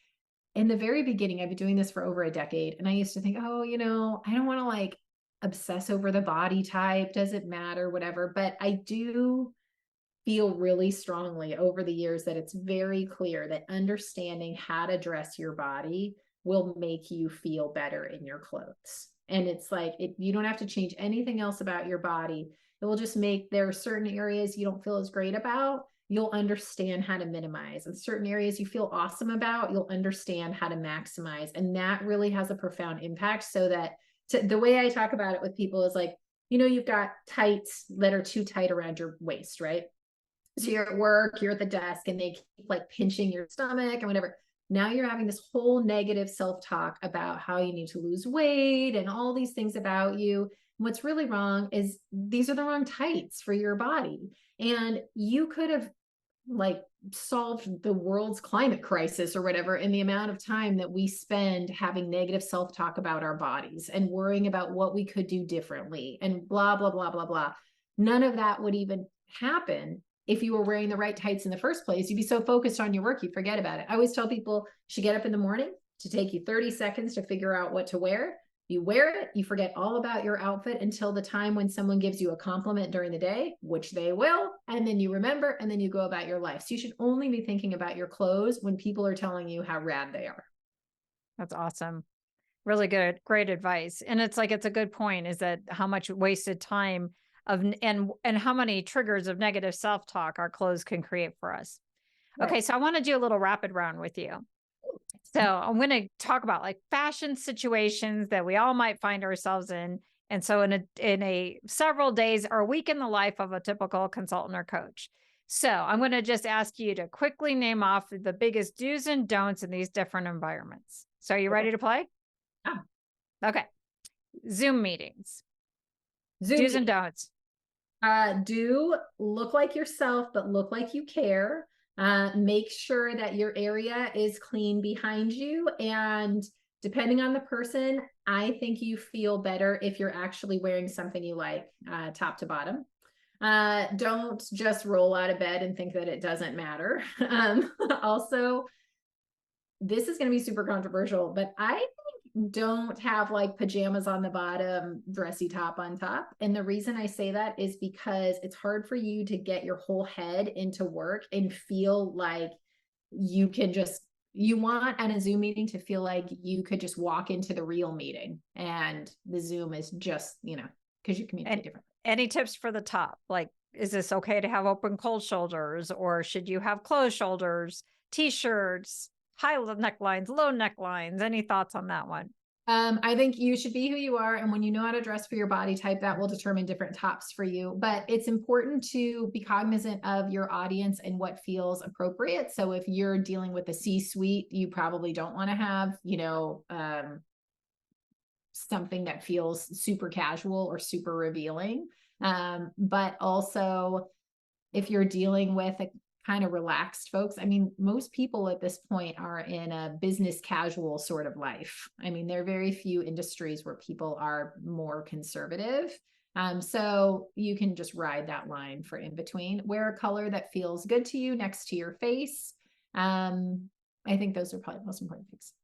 in the very beginning, I've been doing this for over a decade, and I used to think, oh, I don't want to obsess over the body type. Does it matter? Whatever. But I do feel really strongly over the years that it's very clear that understanding how to dress your body will make you feel better in your clothes. And it's you don't have to change anything else about your body. It will just make there are certain areas you don't feel as great about. You'll understand how to minimize, and certain areas you feel awesome about, you'll understand how to maximize. And that really has a profound impact. So that the way I talk about it with people is you've got tights that are too tight around your waist, right? So you're at work, you're at the desk, and they keep pinching your stomach and whatever. Now you're having this whole negative self-talk about how you need to lose weight and all these things about you. And what's really wrong is these are the wrong tights for your body. And you could have solved the world's climate crisis or whatever in the amount of time that we spend having negative self-talk about our bodies and worrying about what we could do differently and blah, blah, blah, blah, blah. None of that would even happen if you were wearing the right tights in the first place. You'd be so focused on your work, you forget about it. I always tell people you should get up in the morning to take you 30 seconds to figure out what to wear. You wear it, you forget all about your outfit until the time when someone gives you a compliment during the day, which they will, and then you remember, and then you go about your life. So you should only be thinking about your clothes when people are telling you how rad they are. That's awesome. Really good, great advice. And it's a good point, is that how much wasted time and how many triggers of negative self-talk our clothes can create for us. Right. Okay, so I want to do a little rapid round with you. So I'm going to talk about fashion situations that we all might find ourselves in. And so in a several days or a week in the life of a typical consultant or coach. So I'm going to just ask you to quickly name off the biggest do's and don'ts in these different environments. So are you ready to play? Yeah. Okay. Zoom meetings. Zoom Do's and don'ts. Do look like yourself, but look like you care. Make sure that your area is clean behind you. And depending on the person, I think you feel better if you're actually wearing something you like, top to bottom. Don't just roll out of bed and think that it doesn't matter. Also, this is going to be super controversial, but I don't have pajamas on the bottom, dressy top on top. And the reason I say that is because it's hard for you to get your whole head into work and feel like you can you want at a Zoom meeting to feel like you could just walk into the real meeting, and the Zoom is just, because you communicate differently. Any tips for the top? Is this okay to have open cold shoulders, or should you have closed shoulders, t-shirts, high necklines, low necklines? Any thoughts on that one? I think you should be who you are. And when you know how to dress for your body type, that will determine different tops for you. But it's important to be cognizant of your audience and what feels appropriate. So if you're dealing with the C-suite, you probably don't want to have, something that feels super casual or super revealing. But also, if you're dealing with a kind of relaxed folks, most people at this point are in a business casual sort of life. There are very few industries where people are more conservative. So you can just ride that line for in between. Wear a color that feels good to you next to your face. I think those are probably the most important things.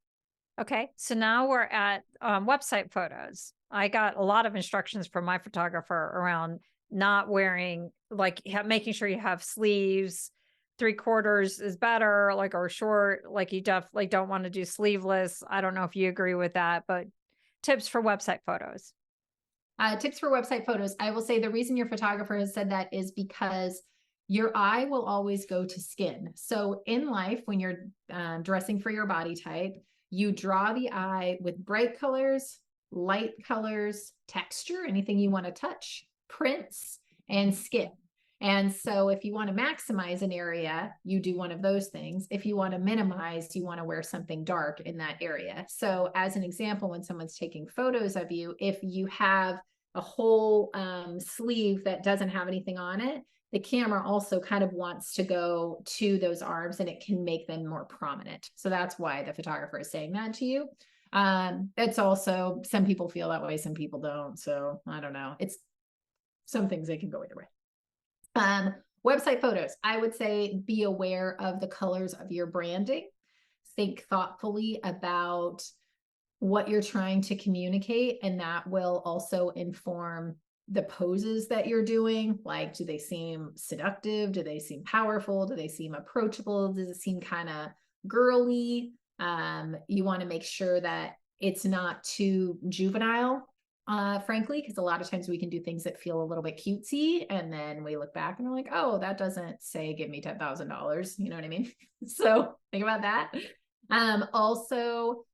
Okay. So now we're at website photos. I got a lot of instructions from my photographer around not wearing, like making sure you have sleeves. 3/4 is better, like, or short, like you definitely don't want to do sleeveless. I don't know if you agree with that, but tips for website photos. Tips for website photos. I will say the reason your photographer has said that is because your eye will always go to skin. So in life, when you're dressing for your body type, you draw the eye with bright colors, light colors, texture, anything you want to touch, prints, and skin. And so if you want to maximize an area, you do one of those things. If you want to minimize, you want to wear something dark in that area. So as an example, when someone's taking photos of you, if you have a whole sleeve that doesn't have anything on it, the camera also kind of wants to go to those arms and it can make them more prominent. So that's why the photographer is saying that to you. It's also, some people feel that way, some people don't. So I don't know. It's some things they can go either way. Website photos, I would say be aware of the colors of your branding. Think thoughtfully about what you're trying to communicate, and that will also inform the poses that you're doing. Like, do they seem seductive? Do they seem powerful? Do they seem approachable? Does it seem kind of girly? You want to make sure that it's not too juvenile, frankly, because a lot of times we can do things that feel a little bit cutesy, and then we look back and we're like, oh, that doesn't say give me $10,000. You know what I mean? So think about that. Also,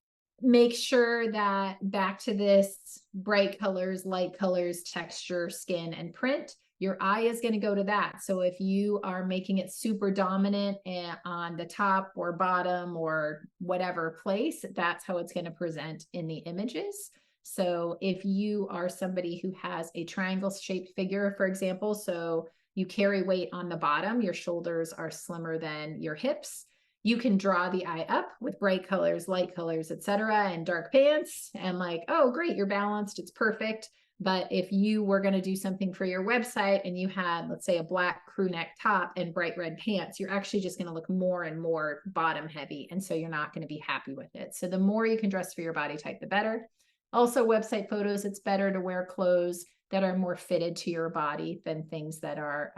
make sure that, back to this, bright colors, light colors, texture, skin, and print, your eye is going to go to that. So if you are making it super dominant on the top or bottom or whatever place, that's how it's going to present in the images. So if you are somebody who has a triangle shaped figure, for example, so you carry weight on the bottom, your shoulders are slimmer than your hips, you can draw the eye up with bright colors, light colors, etc., and dark pants, and like, oh, great, you're balanced, it's perfect. But if you were going to do something for your website and you had, let's say, a black crew neck top and bright red pants, you're actually just going to look more and more bottom heavy. And so you're not going to be happy with it. So the more you can dress for your body type, the better. Also, website photos, it's better to wear clothes that are more fitted to your body than things that are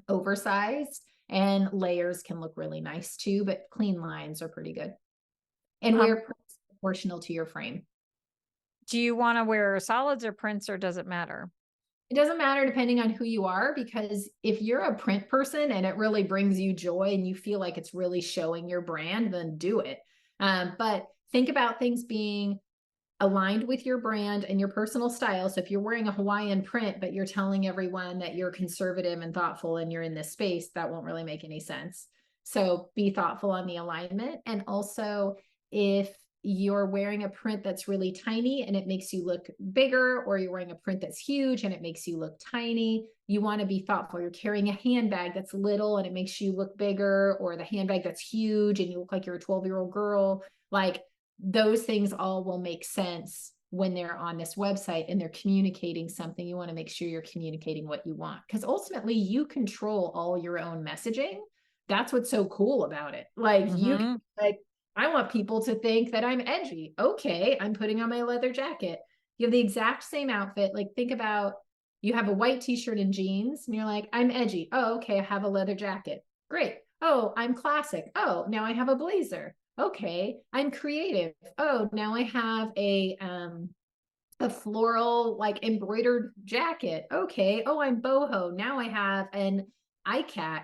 oversized. And layers can look really nice too, but clean lines are pretty good. And wear proportional to your frame. Do you want to wear solids or prints, or does it matter? It doesn't matter depending on who you are, because if you're a print person and it really brings you joy and you feel like it's really showing your brand, then do it. But think about things being aligned with your brand and your personal style. So if you're wearing a Hawaiian print, but you're telling everyone that you're conservative and thoughtful and you're in this space, that won't really make any sense. So be thoughtful on the alignment. And also, if you're wearing a print that's really tiny and it makes you look bigger, or you're wearing a print that's huge and it makes you look tiny, you want to be thoughtful. You're carrying a handbag that's little and it makes you look bigger, or the handbag that's huge and you look like you're a 12-year-old girl. Like, those things all will make sense when they're on this website and they're communicating something. You want to make sure you're communicating what you want, because ultimately you control all your own messaging. That's what's so cool about it. Like, you can, like, I want people to think that I'm edgy. Okay, I'm putting on my leather jacket. You have the exact same outfit. Like, think about, you have a white t-shirt and jeans and you're like, I'm edgy. Oh, okay, I have a leather jacket. Great. Oh, I'm classic. Oh, now I have a blazer. Okay, I'm creative. Oh, now I have a floral, like, embroidered jacket. Okay. Oh, I'm boho. Now I have an ICAT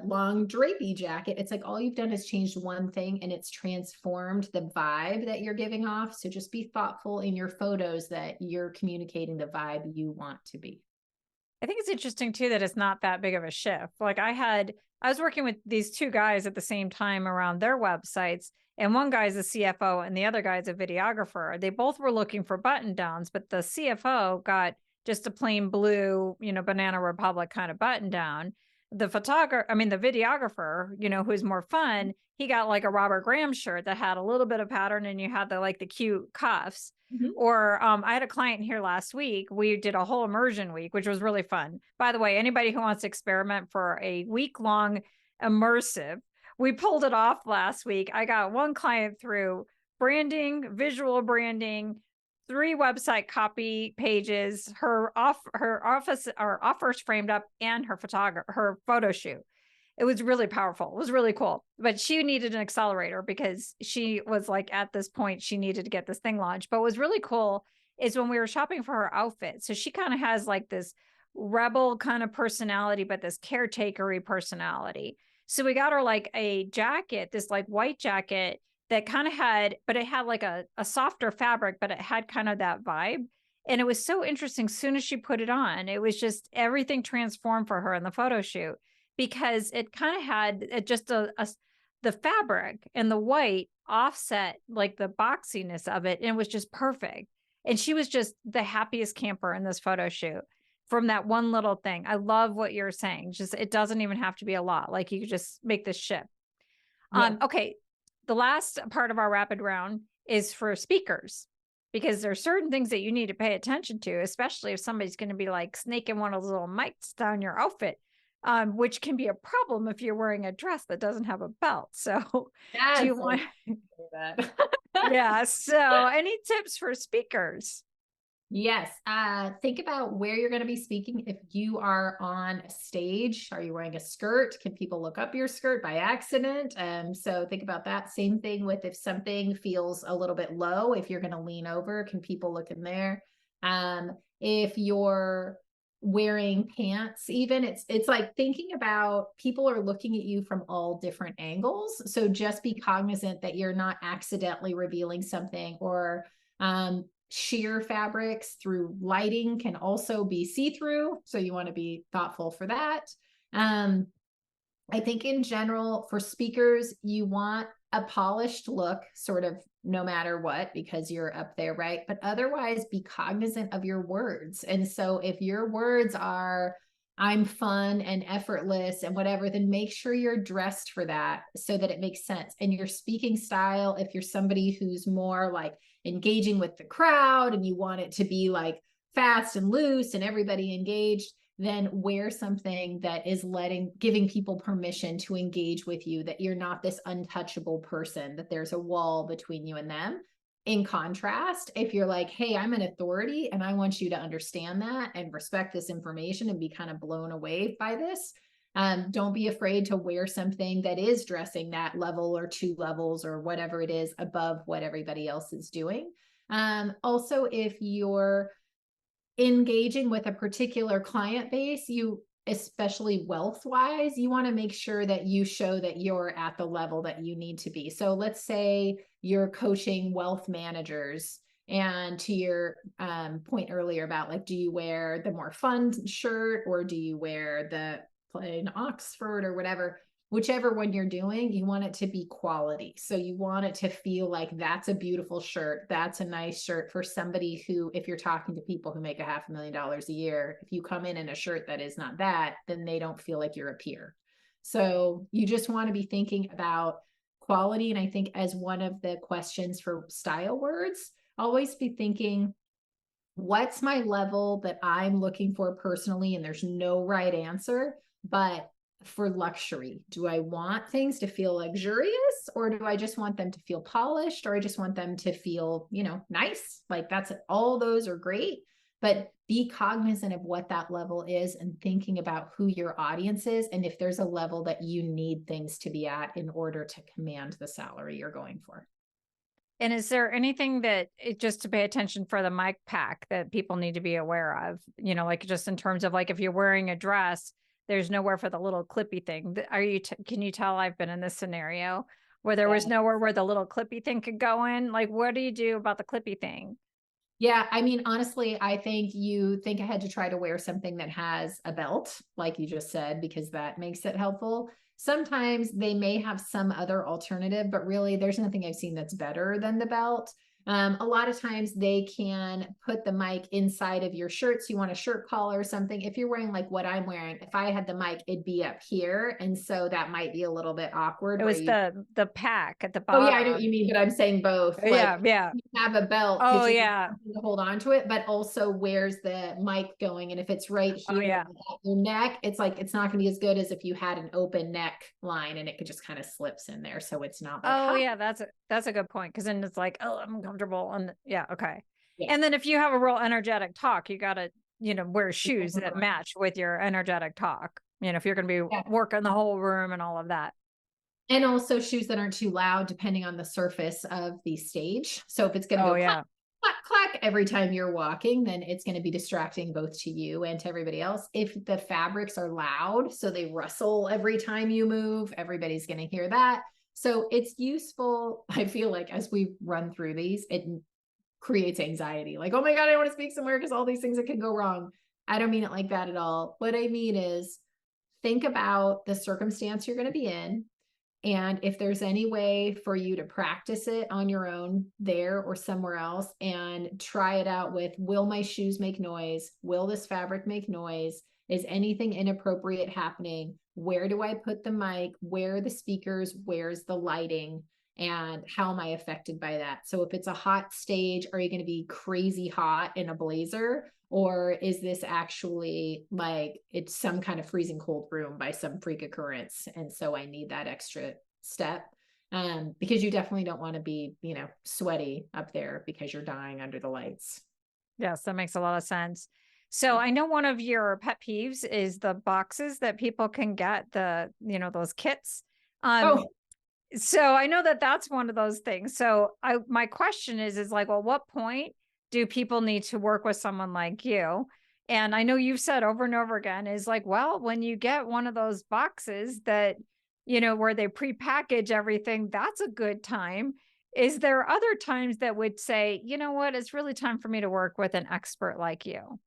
long drapey jacket. It's like all you've done is changed one thing and it's transformed the vibe that you're giving off. So just be thoughtful in your photos that you're communicating the vibe you want to be. I think it's interesting too that it's not that big of a shift. Like, I was working with these two guys at the same time around their websites, and one guy's a CFO and the other guy's a videographer. They both were looking for button downs, but the CFO got just a plain blue, Banana Republic kind of button down. The videographer, who's more fun, he got like a Robert Graham shirt that had a little bit of pattern and you had the cute cuffs. Mm-hmm. Or I had a client here last week. We did a whole immersion week, which was really fun. By the way, anybody who wants to experiment for a week-long immersive we pulled it off last week. I got one client through branding, visual branding, 3 website copy pages, her office or offers framed up, and her photo shoot. It was really powerful. It was really cool. But she needed an accelerator because she was like, at this point, she needed to get this thing launched. But what was really cool is when we were shopping for her outfit. So she kind of has like this rebel kind of personality, but this caretakery personality. So we got her like a jacket, this like white jacket that kind of had, but it had like a softer fabric, but it had kind of that vibe. And it was so interesting. As soon as she put it on, it was just everything transformed for her in the photo shoot, because it kind of had just the fabric and the white offset like the boxiness of it. And it was just perfect. And she was just the happiest camper in this photo shoot from that one little thing. I love what you're saying. Just, it doesn't even have to be a lot. Like you could just make this shift. Yeah. Okay. The last part of our rapid round is for speakers, because there are certain things that you need to pay attention to, especially if somebody's going to be like snaking one of those little mics down your outfit, which can be a problem if you're wearing a dress that doesn't have a belt. So do you want that? yeah. So any tips for speakers? Yes. Think about where you're going to be speaking. If you are on a stage, are you wearing a skirt? Can people look up your skirt by accident? So think about that. Same thing with if something feels a little bit low, if you're going to lean over, can people look in there? If you're wearing pants, even it's like thinking about people are looking at you from all different angles. So just be cognizant that you're not accidentally revealing something, or sheer fabrics through lighting can also be see-through. So you want to be thoughtful for that. I think in general for speakers, you want a polished look sort of no matter what, because you're up there, right? But otherwise be cognizant of your words. And so if your words are, I'm fun and effortless and whatever, then make sure you're dressed for that so that it makes sense. And your speaking style, if you're somebody who's more like engaging with the crowd and you want it to be like fast and loose and everybody engaged, then wear something that is giving people permission to engage with you, that you're not this untouchable person, that there's a wall between you and them. In contrast, if you're like, hey, I'm an authority and I want you to understand that and respect this information and be kind of blown away by this, don't be afraid to wear something that is dressing that level or 2 levels or whatever it is above what everybody else is doing. Also, if you're engaging with a particular client base, especially wealth-wise, you want to make sure that you show that you're at the level that you need to be. So let's say you're coaching wealth managers, and to your point earlier about like, do you wear the more fun shirt or do you wear the plain Oxford or whatever? Whichever one you're doing, you want it to be quality. So you want it to feel like that's a beautiful shirt. That's a nice shirt for somebody who, if you're talking to people who make $500,000 a year, if you come in a shirt that is not that, then they don't feel like you're a peer. So you just want to be thinking about quality. And I think as one of the questions for style words, always be thinking, what's my level that I'm looking for personally? And there's no right answer, but for luxury, do I want things to feel luxurious, or do I just want them to feel polished, or I just want them to feel, nice? Like all those are great, but be cognizant of what that level is and thinking about who your audience is. And if there's a level that you need things to be at in order to command the salary you're going for. And is there anything that just to pay attention for the mic pack that people need to be aware of, like just in terms of like, if you're wearing a dress, there's nowhere for the little clippy thing. Can you tell I've been in this scenario where there was nowhere where the little clippy thing could go in? Like, what do you do about the clippy thing? Yeah. I mean, honestly, I think you think ahead to try to wear something that has a belt, like you just said, because that makes it helpful. Sometimes they may have some other alternative, but really there's nothing I've seen that's better than the belt. A lot of times they can put the mic inside of your shirt. So you want a shirt collar or something. If you're wearing like what I'm wearing, if I had the mic, it'd be up here. And so that might be a little bit awkward. It Where was you, the pack at the oh yeah, I know what bottom. you mean, but I'm saying both. Like Yeah. you have a belt Oh because you need yeah. something to hold on to it, but also where's the mic going? And if it's right Oh here yeah. at your neck, it's like it's not going to be as good as if you had an open neck line and it could just kind of slips in there. So it's not like, Oh ha, yeah, that's a good point. Cause then it's like, oh, I'm uncomfortable. And yeah, okay. yeah. And then if you have a real energetic talk, you gotta, wear shoes that match with your energetic talk. If you're gonna be Yeah. working the whole room and all of that. And also shoes that aren't too loud, depending on the surface of the stage. So if it's going to Oh go clack, yeah. clack, clack every time you're walking, then it's going to be distracting both to you and to everybody else. If the fabrics are loud, so they rustle every time you move, everybody's going to hear that. So it's useful. I feel like as we run through these, it creates anxiety. Like, oh my God, I want to speak somewhere because all these things that can go wrong. I don't mean it like that at all. What I mean is think about the circumstance you're going to be in. And if there's any way for you to practice it on your own there or somewhere else and try it out with, will my shoes make noise? Will this fabric make noise? Is anything inappropriate happening? Where do I put the mic? Where are the speakers? Where's the lighting? And how am I affected by that? So if it's a hot stage, are you going to be crazy hot in a blazer? Or is this actually like it's some kind of freezing cold room by some freak occurrence? And so I need that extra step. Because you definitely don't want to be, sweaty up there because you're dying under the lights. Yes, that makes a lot of sense. So I know one of your pet peeves is the boxes that people can get, those kits. Oh, So I know that that's one of those things. So my question is like, well, what point do people need to work with someone like you? And I know you've said over and over again is like, well, when you get one of those boxes that, where they prepackage everything, that's a good time. Is there other times that would say, you know what, it's really time for me to work with an expert like you?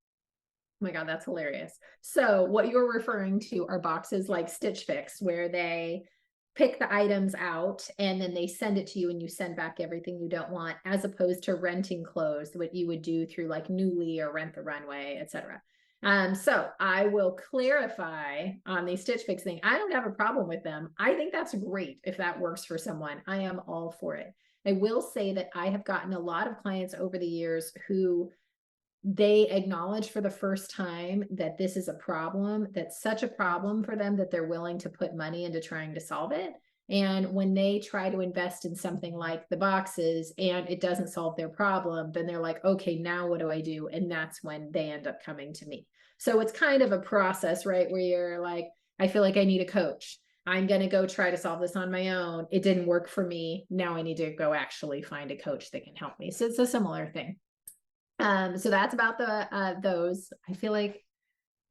my God, that's hilarious. So what you're referring to are boxes like Stitch Fix, where they pick the items out and then they send it to you and you send back everything you don't want, as opposed to renting clothes, what you would do through like Newly or Rent the Runway, etc. So I will clarify on the Stitch Fix thing. I don't have a problem with them. I think that's great if that works for someone. I am all for it. I will say that I have gotten a lot of clients over the years who they acknowledge for the first time that this is a problem, that's such a problem for them that they're willing to put money into trying to solve it. And when they try to invest in something like the boxes and it doesn't solve their problem, then they're like, okay, now what do I do? And that's when they end up coming to me. So it's kind of a process, right? Where you're like, I feel like I need a coach. I'm going to go try to solve this on my own. It didn't work for me. Now I need to go actually find a coach that can help me. So it's a similar thing. So that's about the those. I feel like,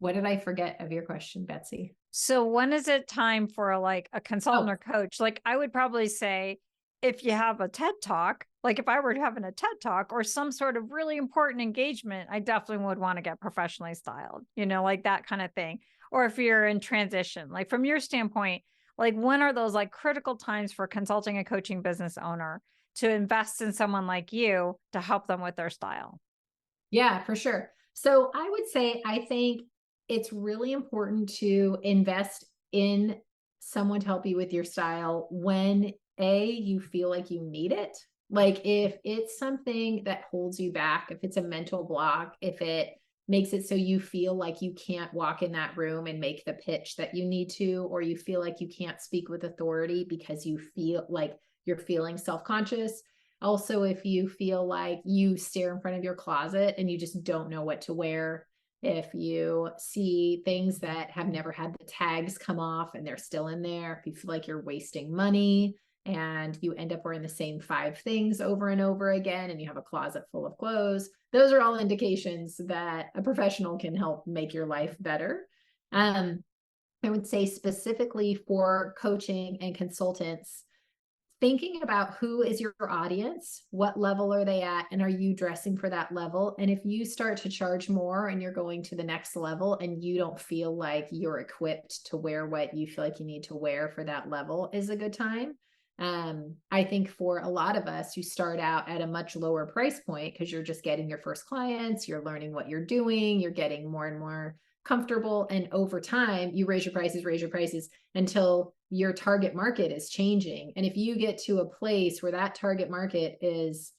what did I forget of your question, Betsy? So when is it time for like a consultant Oh, or coach? Like I would probably say if you have a TED talk, like if I were having a TED talk or some sort of really important engagement, I definitely would want to get professionally styled, like that kind of thing. Or if you're in transition, like from your standpoint, like when are those like critical times for consulting and coaching business owner to invest in someone like you to help them with their style? yeah, for sure. So I would say I think it's really important to invest in someone to help you with your style when you feel like you need it. Like if it's something that holds you back, if it's a mental block, if it makes it so you feel like you can't walk in that room and make the pitch that you need to, or you feel like you can't speak with authority because you feel like you're feeling self-conscious. Also, if you feel like you stare in front of your closet and you just don't know what to wear, if you see things that have never had the tags come off and they're still in there, if you feel like you're wasting money and you end up wearing the same 5 things over and over again and you have a closet full of clothes, those are all indications that a professional can help make your life better. I would say specifically for coaching and consultants, thinking about who is your audience, what level are they at, and are you dressing for that level? And if you start to charge more and you're going to the next level and you don't feel like you're equipped to wear what you feel like you need to wear for that level, is a good time. I think for a lot of us, you start out at a much lower price point because you're just getting your first clients, you're learning what you're doing, you're getting more and more comfortable. And over time, you raise your prices until your target market is changing. And if you get to a place where that target market is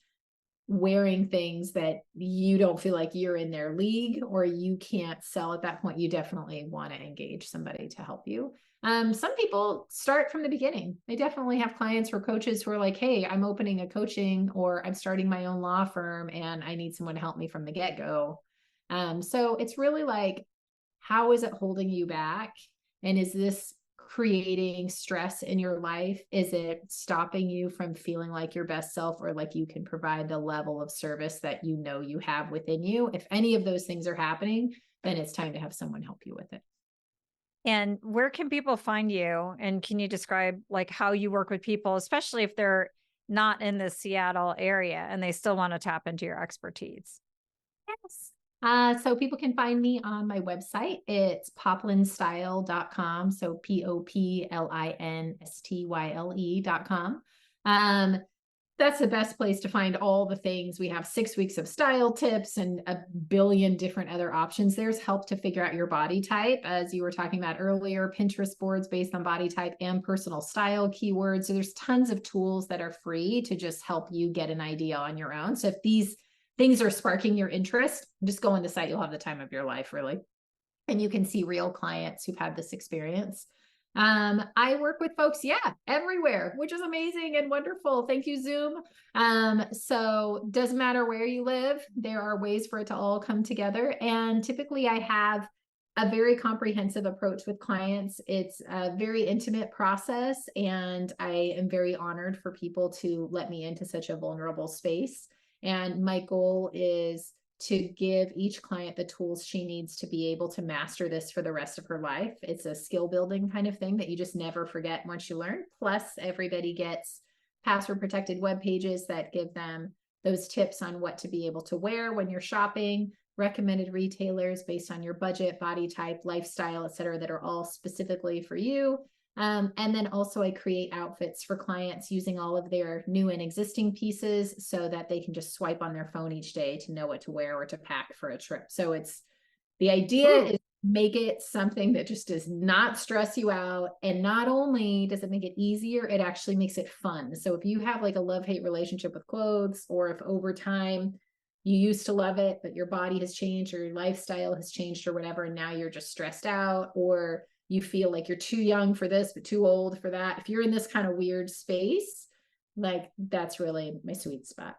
wearing things that you don't feel like you're in their league or you can't sell at that point, you definitely want to engage somebody to help you. Some people start from the beginning. They definitely have clients or coaches who are like, hey, I'm opening a coaching or I'm starting my own law firm and I need someone to help me from the get-go. So it's really like, how is it holding you back? And is this creating stress in your life? Is it stopping you from feeling like your best self or like you can provide the level of service that you know you have within you? If any of those things are happening, then it's time to have someone help you with it. And where can people find you? And can you describe like how you work with people, especially if they're not in the Seattle area and they still want to tap into your expertise? Yes. So people can find me on my website. It's poplinstyle.com. So poplinstyle.com. That's the best place to find all the things. We have 6 weeks of style tips and a billion different other options. There's help to figure out your body type, as you were talking about earlier, Pinterest boards based on body type and personal style keywords. So there's tons of tools that are free to just help you get an idea on your own. So if these things are sparking your interest, just go on the site. You'll have the time of your life, really. And you can see real clients who've had this experience. I work with folks, everywhere, which is amazing and wonderful. Thank you, Zoom. So doesn't matter where you live, there are ways for it to all come together. And typically I have a very comprehensive approach with clients. It's a very intimate process, and I am very honored for people to let me into such a vulnerable space. And my goal is to give each client the tools she needs to be able to master this for the rest of her life. It's a skill building kind of thing that you just never forget once you learn. Plus, everybody gets password protected web pages that give them those tips on what to be able to wear when you're shopping, recommended retailers based on your budget, body type, lifestyle, et cetera, that are all specifically for you. And then also I create outfits for clients using all of their new and existing pieces so that they can just swipe on their phone each day to know what to wear or to pack for a trip. So it's the idea is make it something that just does not stress you out. And not only does it make it easier, it actually makes it fun. So if you have like a love-hate relationship with clothes, or if over time you used to love it, but your body has changed or your lifestyle has changed or whatever, and now you're just stressed out, or you feel like you're too young for this, but too old for that. If you're in this kind of weird space, like that's really my sweet spot.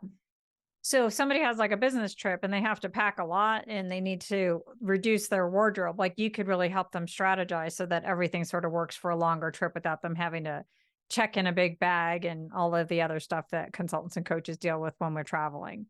So if somebody has like a business trip and they have to pack a lot and they need to reduce their wardrobe, like you could really help them strategize so that everything sort of works for a longer trip without them having to check in a big bag and all of the other stuff that consultants and coaches deal with when we're traveling.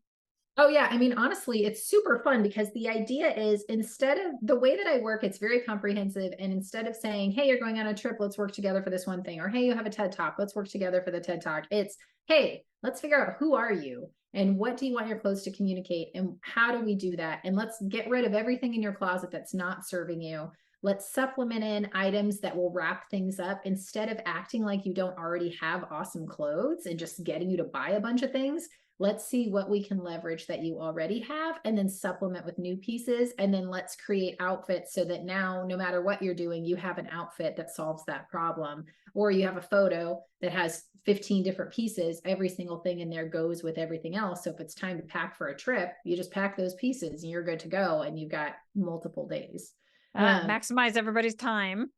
Oh yeah. I mean, honestly, it's super fun because the idea is, instead of the way that I work, it's very comprehensive. And instead of saying, hey, you're going on a trip, let's work together for this one thing. Or, hey, you have a TED Talk, let's work together for the TED Talk. It's, hey, let's figure out, who are you and what do you want your clothes to communicate? And how do we do that? And let's get rid of everything in your closet that's not serving you. Let's supplement in items that will wrap things up, instead of acting like you don't already have awesome clothes and just getting you to buy a bunch of things. Let's see what we can leverage that you already have and then supplement with new pieces. And then let's create outfits so that now, no matter what you're doing, you have an outfit that solves that problem. Or you have a photo that has 15 different pieces. Every single thing in there goes with everything else. So if it's time to pack for a trip, you just pack those pieces and you're good to go. And you've got multiple days. Maximize everybody's time.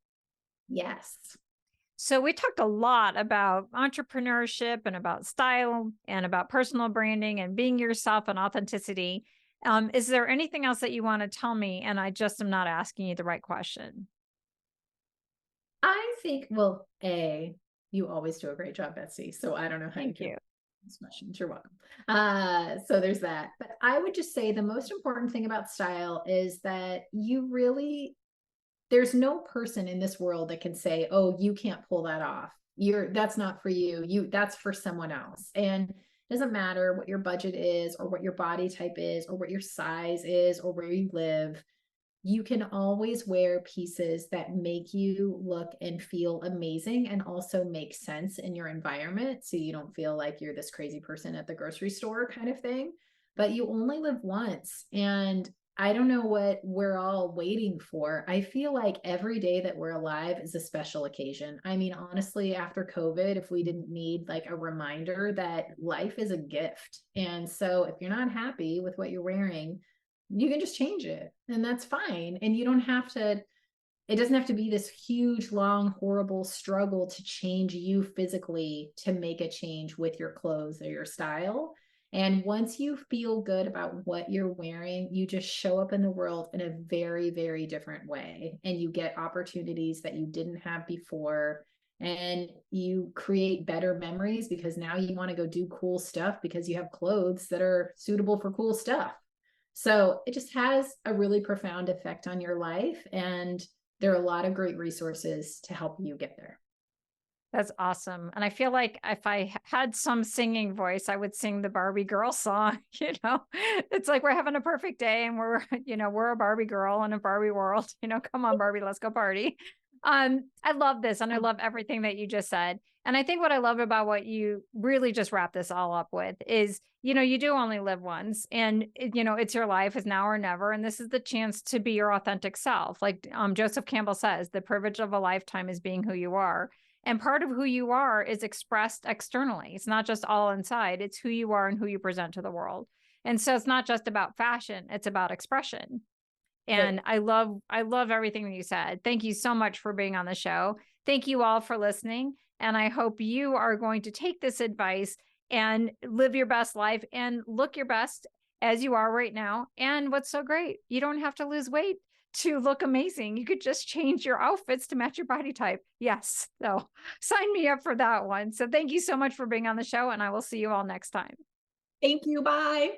Yes. So we talked a lot about entrepreneurship and about style and about personal branding and being yourself and authenticity. Is there anything else that you want to tell me? And I just am not asking you the right question. I think, well, you always do a great job, Betsy. So I don't know how Thank you. You're welcome. So there's that. But I would just say the most important thing about style is that there's no person in this world that can say, oh, you can't pull that off. That's not for you. That's for someone else. And it doesn't matter what your budget is or what your body type is or what your size is or where you live. you can always wear pieces that make you look and feel amazing and also make sense in your environment. So you don't feel like you're this crazy person at the grocery store kind of thing. But you only live once. And I don't know what we're all waiting for. I feel like every day that we're alive is a special occasion. I mean, honestly, after COVID, if we didn't need like a reminder that life is a gift. And so if you're not happy with what you're wearing, you can just change it and that's fine. And you don't have to, it doesn't have to be this huge, long, horrible struggle to change you physically to make a change with your clothes or your style. And once you feel good about what you're wearing, you just show up in the world in a very, very different way. And you get opportunities that you didn't have before. And you create better memories because now you want to go do cool stuff because you have clothes that are suitable for cool stuff. So it just has a really profound effect on your life. And there are a lot of great resources to help you get there. That's awesome. And I feel like if I had some singing voice, I would sing the Barbie girl song. It's like we're having a perfect day and we're, we're a Barbie girl in a Barbie world. Come on, Barbie, let's go party. I love this. And I love everything that you just said. And I think what I love about what you really just wrap this all up with is, you do only live once and, it's your life is now or never. And this is the chance to be your authentic self. Like Joseph Campbell says, the privilege of a lifetime is being who you are. And part of who you are is expressed externally. It's not just all inside. It's who you are and who you present to the world. And so it's not just about fashion, it's about expression. And I love everything that you said. Thank you so much for being on the show. Thank you all for listening. And I hope you are going to take this advice and live your best life and look your best as you are right now. And what's so great, you don't have to lose weight to look amazing. You could just change your outfits to match your body type. Yes. So sign me up for that one. So thank you so much for being on the show and I will see you all next time. Thank you. Bye.